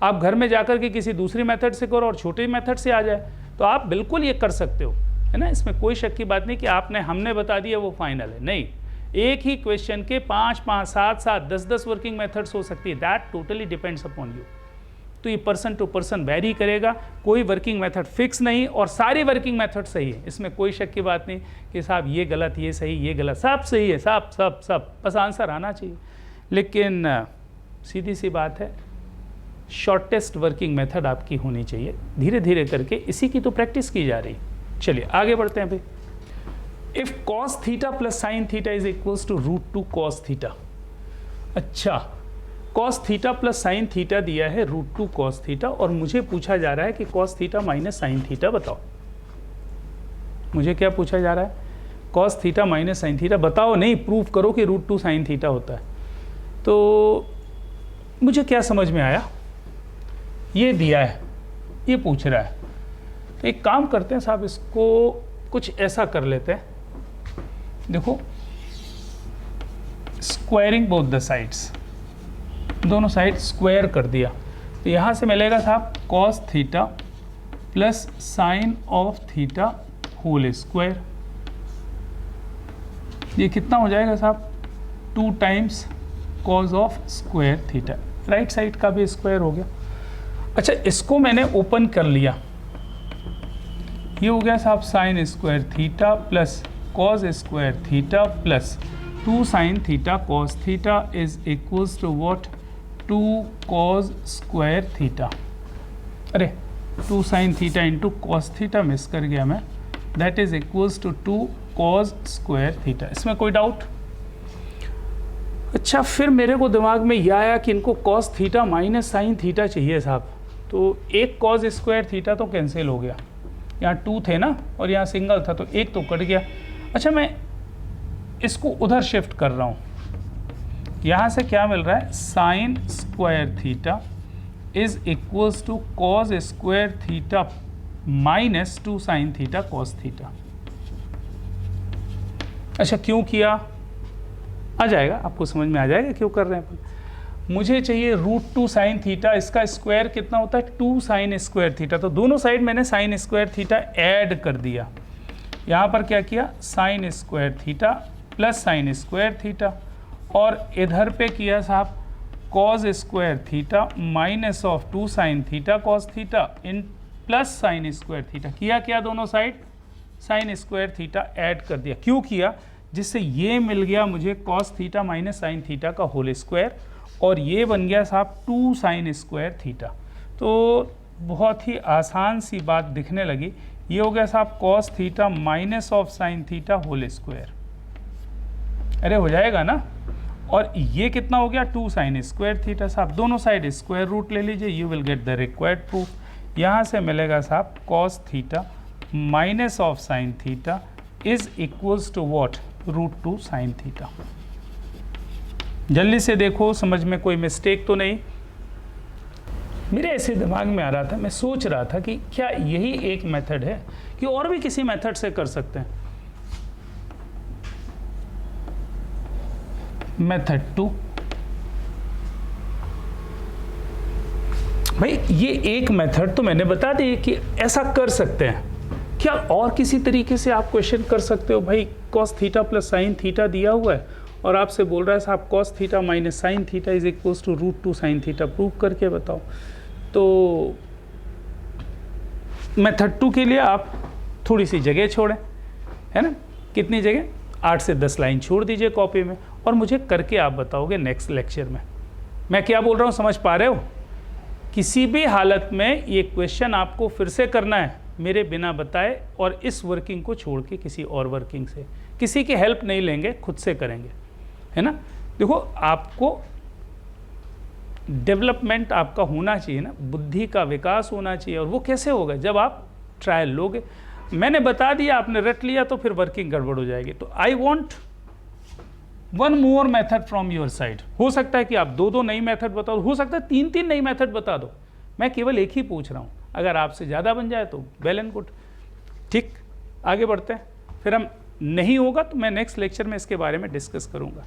S1: आप घर में जाकर के किसी दूसरी मेथड से करो और छोटे मेथड से आ जाए, तो आप बिल्कुल ये कर सकते हो, है ना। इसमें कोई शक की बात नहीं कि हमने बता दिया वो फाइनल है, नहीं। एक ही क्वेश्चन के 5, 7, 10 वर्किंग मेथड्स हो सकती है, that totally depends upon you. तो ये पर्सन टू पर्सन वेरी करेगा, कोई वर्किंग मेथड फिक्स नहीं और सारी वर्किंग मेथड सही है। इसमें कोई शक की बात नहीं कि साहब ये गलत, ये सही, ये गलत, सब सही है, सब बस आंसर आना चाहिए। लेकिन सीधी सी बात है, शॉर्टेस्ट वर्किंग मेथड आपकी होनी चाहिए। धीरे धीरे करके इसी की तो प्रैक्टिस की जा रही। चलिए आगे बढ़ते हैं भाई। If cos theta plus sine theta is equals to √2 cos theta. अच्छा, cos theta plus sine theta दिया है √2 कॉस थीटा, और मुझे पूछा जा रहा है कि cos theta minus sine theta बताओ। मुझे क्या पूछा जा रहा है? Cos theta minus sine theta बताओ, नहीं प्रूव करो कि √2 साइन थीटा होता है। तो मुझे क्या समझ में आया, ये दिया है, ये पूछ रहा है, तो एक काम करते हैं साहब, इसको कुछ ऐसा कर लेते हैं। देखो, स्क्वायरिंग बोथ द साइड्स, दोनों साइड स्क्वायर कर दिया, तो यहाँ से मिलेगा साहब cos theta plus sine of theta whole square. ये कितना हो जाएगा साहब? 2 times cos of square theta. Right side का भी स्क्वायर हो गया। अच्छा, इसको मैंने ओपन कर लिया, ये हो गया साहब sine square theta plus cos square theta plus 2 sine theta cos theta is equals to what, 2 cos square theta. अरे 2 sine theta into cos theta miss कर गया मैं, that is equals to 2 cos square theta. इसमें कोई doubt? अच्छा, फिर मेरे को दिमाग में यह आया कि इनको cos theta minus sine theta चाहिए साहब, तो एक कॉस स्क्वायर थीटा तो कैंसिल हो गया, यहाँ 2 थे ना और यहाँ सिंगल था तो एक तो कट गया। अच्छा, मैं इसको उधर शिफ्ट कर रहा हूँ, यहाँ से क्या मिल रहा है, sine square theta is equals to cos square theta minus 2 sine theta cos theta. अच्छा, क्यों किया? आ जाएगा, आपको समझ में आ जाएगा क्यों कर रहे हैं अपन। मुझे चाहिए √2 साइन थीटा, इसका स्क्वायर कितना होता है, 2 साइन स्क्वायर थीटा। तो दोनों साइड मैंने साइन स्क्वायर थीटा ऐड कर दिया। यहाँ पर क्या किया, sign square theta plus sine square theta, और इधर पे किया साहब cos square theta minus of 2 sine theta cos theta in plus sine square theta. किया क्या, दोनों side sign square theta add कर दिया। क्यों किया, जिससे ये मिल गया मुझे cos theta minus sine theta का होल स्क्वायर, और ये बन गया साहब 2 साइन स्क्वायर थीटा। तो बहुत ही आसान सी बात दिखने लगी। ये हो गया साहब cos theta minus of sine theta whole square. अरे हो जाएगा ना, और ये कितना हो गया, 2 साइन स्क्वायर थीटा। साहब दोनों साइड स्क्वायर रूट ले लीजिए, you will get the required proof. यहाँ से मिलेगा साहब cos theta minus of sine theta is equals to what, √2 sine theta. जल्दी से देखो, समझ में कोई मिस्टेक तो नहीं। मेरे ऐसे दिमाग में आ रहा था, मैं सोच रहा था कि क्या यही एक मेथड है कि और भी किसी मेथड से कर सकते हैं। मेथड 2, भाई ये एक मेथड तो मैंने बता दी कि ऐसा कर सकते हैं। क्या और किसी तरीके से आप क्वेश्चन कर सकते हो? भाई cos theta plus sine theta दिया हुआ है और आपसे बोल रहा है साहब cos theta minus sine theta is equals to √2 sine theta, prove करके बताओ। तो मेथड 2 के लिए आप थोड़ी सी जगह छोड़ें, है ना, कितनी जगह, 8 से 10 लाइन छोड़ दीजिए कॉपी में, और मुझे करके आप बताओगे नेक्स्ट लेक्चर में। मैं क्या बोल रहा हूँ समझ पा रहे हो? किसी भी हालत में ये क्वेश्चन आपको फिर से करना है मेरे बिना बताए, और इस वर्किंग को छोड़ के किसी और वर्किंग से, किसी की हेल्प नहीं लेंगे, खुद से करेंगे, है ना। देखो, आपको डेवलपमेंट आपका होना चाहिए ना, बुद्धि का विकास होना चाहिए, और वो कैसे होगा, जब आप ट्रायल लोगे। मैंने बता दिया, आपने रट लिया तो फिर वर्किंग गड़बड़ हो जाएगी। तो I want 1 more method from your side. हो सकता है कि आप 2-2 नई मेथड बताओ, हो सकता है 3-3 नई मेथड बता दो। मैं केवल एक ही पूछ रहा हूँ, अगर आपसे ज़्यादा बन जाए तो वेल एंड गुड। ठीक, आगे बढ़ते हैं। फिर हम नहीं होगा तो मैं नेक्स्ट लेक्चर में इसके बारे में डिस्कस करूँगा।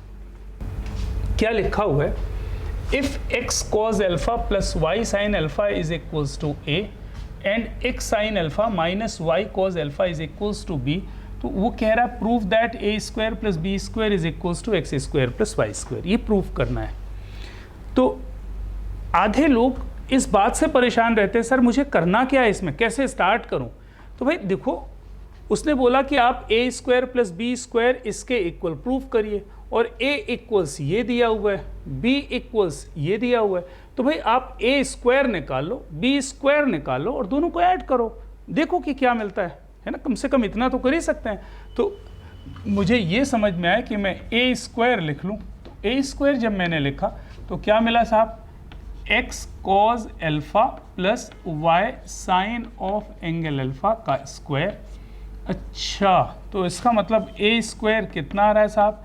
S1: क्या लिखा हुआ है, if x cos alpha plus y sin alpha is equals to a and x sin alpha minus y cos alpha is equals to b, तो वो कह रहा है proof that a square plus b square is equals to x square plus y square. ये proof करना है। तो आधे लोग इस बात से परेशान रहते हैं, सर मुझे करना क्या है इसमें, कैसे स्टार्ट करूं? तो भाई देखो, उसने बोला कि आप a square plus B square इसके इक्वल प्रूफ करिए, और a इक्वल्स ये दिया हुआ है, b इक्वल्स ये दिया हुआ है। तो भाई आप a स्क्वायर निकाल लो, b स्क्वायर निकाल लो, और दोनों को ऐड करो, देखो कि क्या मिलता है ना। कम से कम इतना तो कर ही सकते हैं। तो मुझे ये समझ में आया कि मैं a स्क्वायर लिख लूँ। तो a स्क्वायर जब मैंने लिखा तो क्या मिला साहब, x cos alpha plus y sine of angle alpha का स्क्वायर। अच्छा, तो इसका मतलब a स्क्वायर कितना आ रहा है साहब,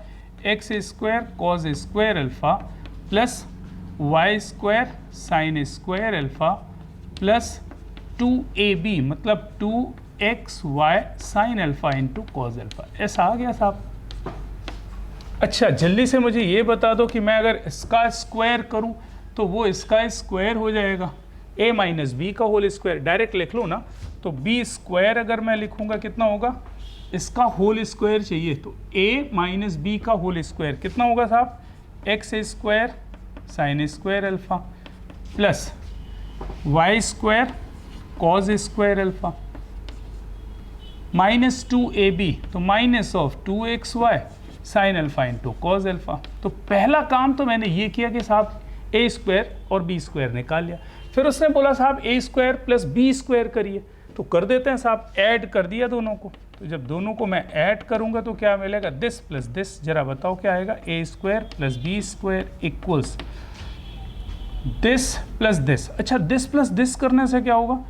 S1: x square cos square alpha plus y square sine square alpha plus 2ab, मतलब 2xy sine alpha into cos alpha. ऐसा आ गया साहब। अच्छा, जल्दी से मुझे ये बता दो कि मैं अगर इसका स्क्वायर करूं तो वो इसका स्क्वायर हो जाएगा, a माइनस बी का होल स्क्वायर। डायरेक्ट लिख लो ना, तो b स्क्वायर अगर मैं लिखूंगा कितना होगा, इसका होल स्क्वायर चाहिए, तो a माइनस बी का होल स्क्वायर कितना होगा साहब, x square sine square alpha plus Y square cos square alpha minus 2ab, तो minus of 2xy sine alpha into cos alpha. तो पहला काम तो मैंने ये किया कि साहब ए स्क्वायर और बी स्क्वायर निकाल लिया। फिर उसने बोला साहब A square plus B square करिए, तो कर देते हैं साहब, ऐड कर दिया दोनों को। तो जब दोनों को मैं ऐड करूंगा तो क्या मिलेगा, दिस प्लस दिस, जरा बताओ क्या आएगा, A square plus B square equals this plus this. अच्छा, दिस प्लस दिस करने से क्या होगा,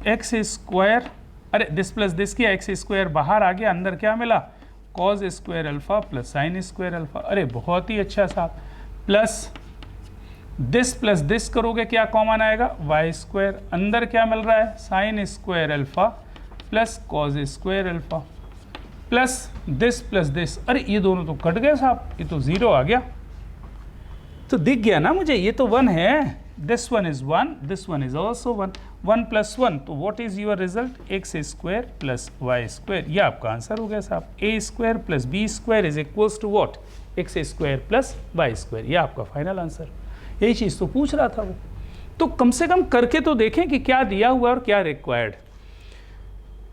S1: एक्स स्क्वायर, अरे दिस प्लस दिस किया, एक्स स्क्वायर बाहर आ गया, अंदर क्या मिला, cos square alpha plus sine square alpha. अरे बहुत ही अच्छा साहब, प्लस दिस करोगे क्या कॉमन आएगा, वाई स्क्वायर, अंदर क्या मिल रहा है, sine square alpha plus cos square alpha plus this. अरे ये दोनों तो कट गए साहब, ये तो 0 आ गया, तो दिख गया ना मुझे, ये तो 1 है, this one is 1, this one is also 1, 1 + 1, तो what is your result, X square plus Y square. ये आपका आंसर हो गया साहब, A square plus B square is equals to what, X square plus Y square. ये आपका final answer. यही चीज़ तो पूछ रहा था वो, तो कम से कम करके तो देखें कि क्या दिया हुआ और क्या रिक्वायर्ड।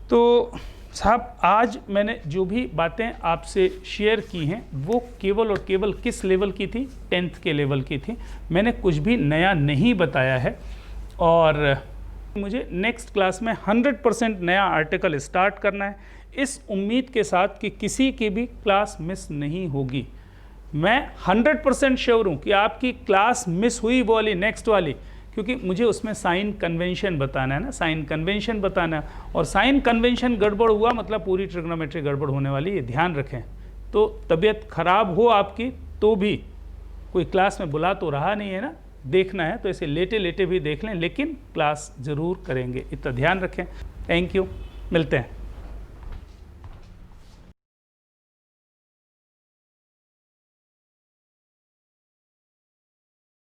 S1: तो साहब आज मैंने जो भी बातें आपसे शेयर की हैं वो केवल और केवल किस लेवल की थी, 10th के लेवल की थी। मैंने कुछ भी नया नहीं बताया है, और मुझे नेक्स्ट क्लास में 100% नया आर्टिकल स्टार्ट करना है, इस उम्मीद के साथ कि किसी की भी क्लास मिस नहीं होगी। मैं 100% श्योर हूँ कि आपकी क्लास मिस हुई वो वाली नेक्स्ट वाली, क्योंकि मुझे उसमें साइन कन्वेंशन बताना है ना, साइन कन्वेंशन बताना है, और साइन कन्वेंशन गड़बड़ हुआ मतलब पूरी ट्रिग्नोमेट्री गड़बड़ होने वाली, ये ध्यान रखें। तो तबीयत खराब हो आपकी तो भी कोई क्लास में बुला तो रहा नहीं है ना, देखना है तो ऐसे लेटे लेटे भी देख लें, लेकिन क्लास ज़रूर करेंगे, इतना ध्यान रखें। थैंक यू, मिलते हैं।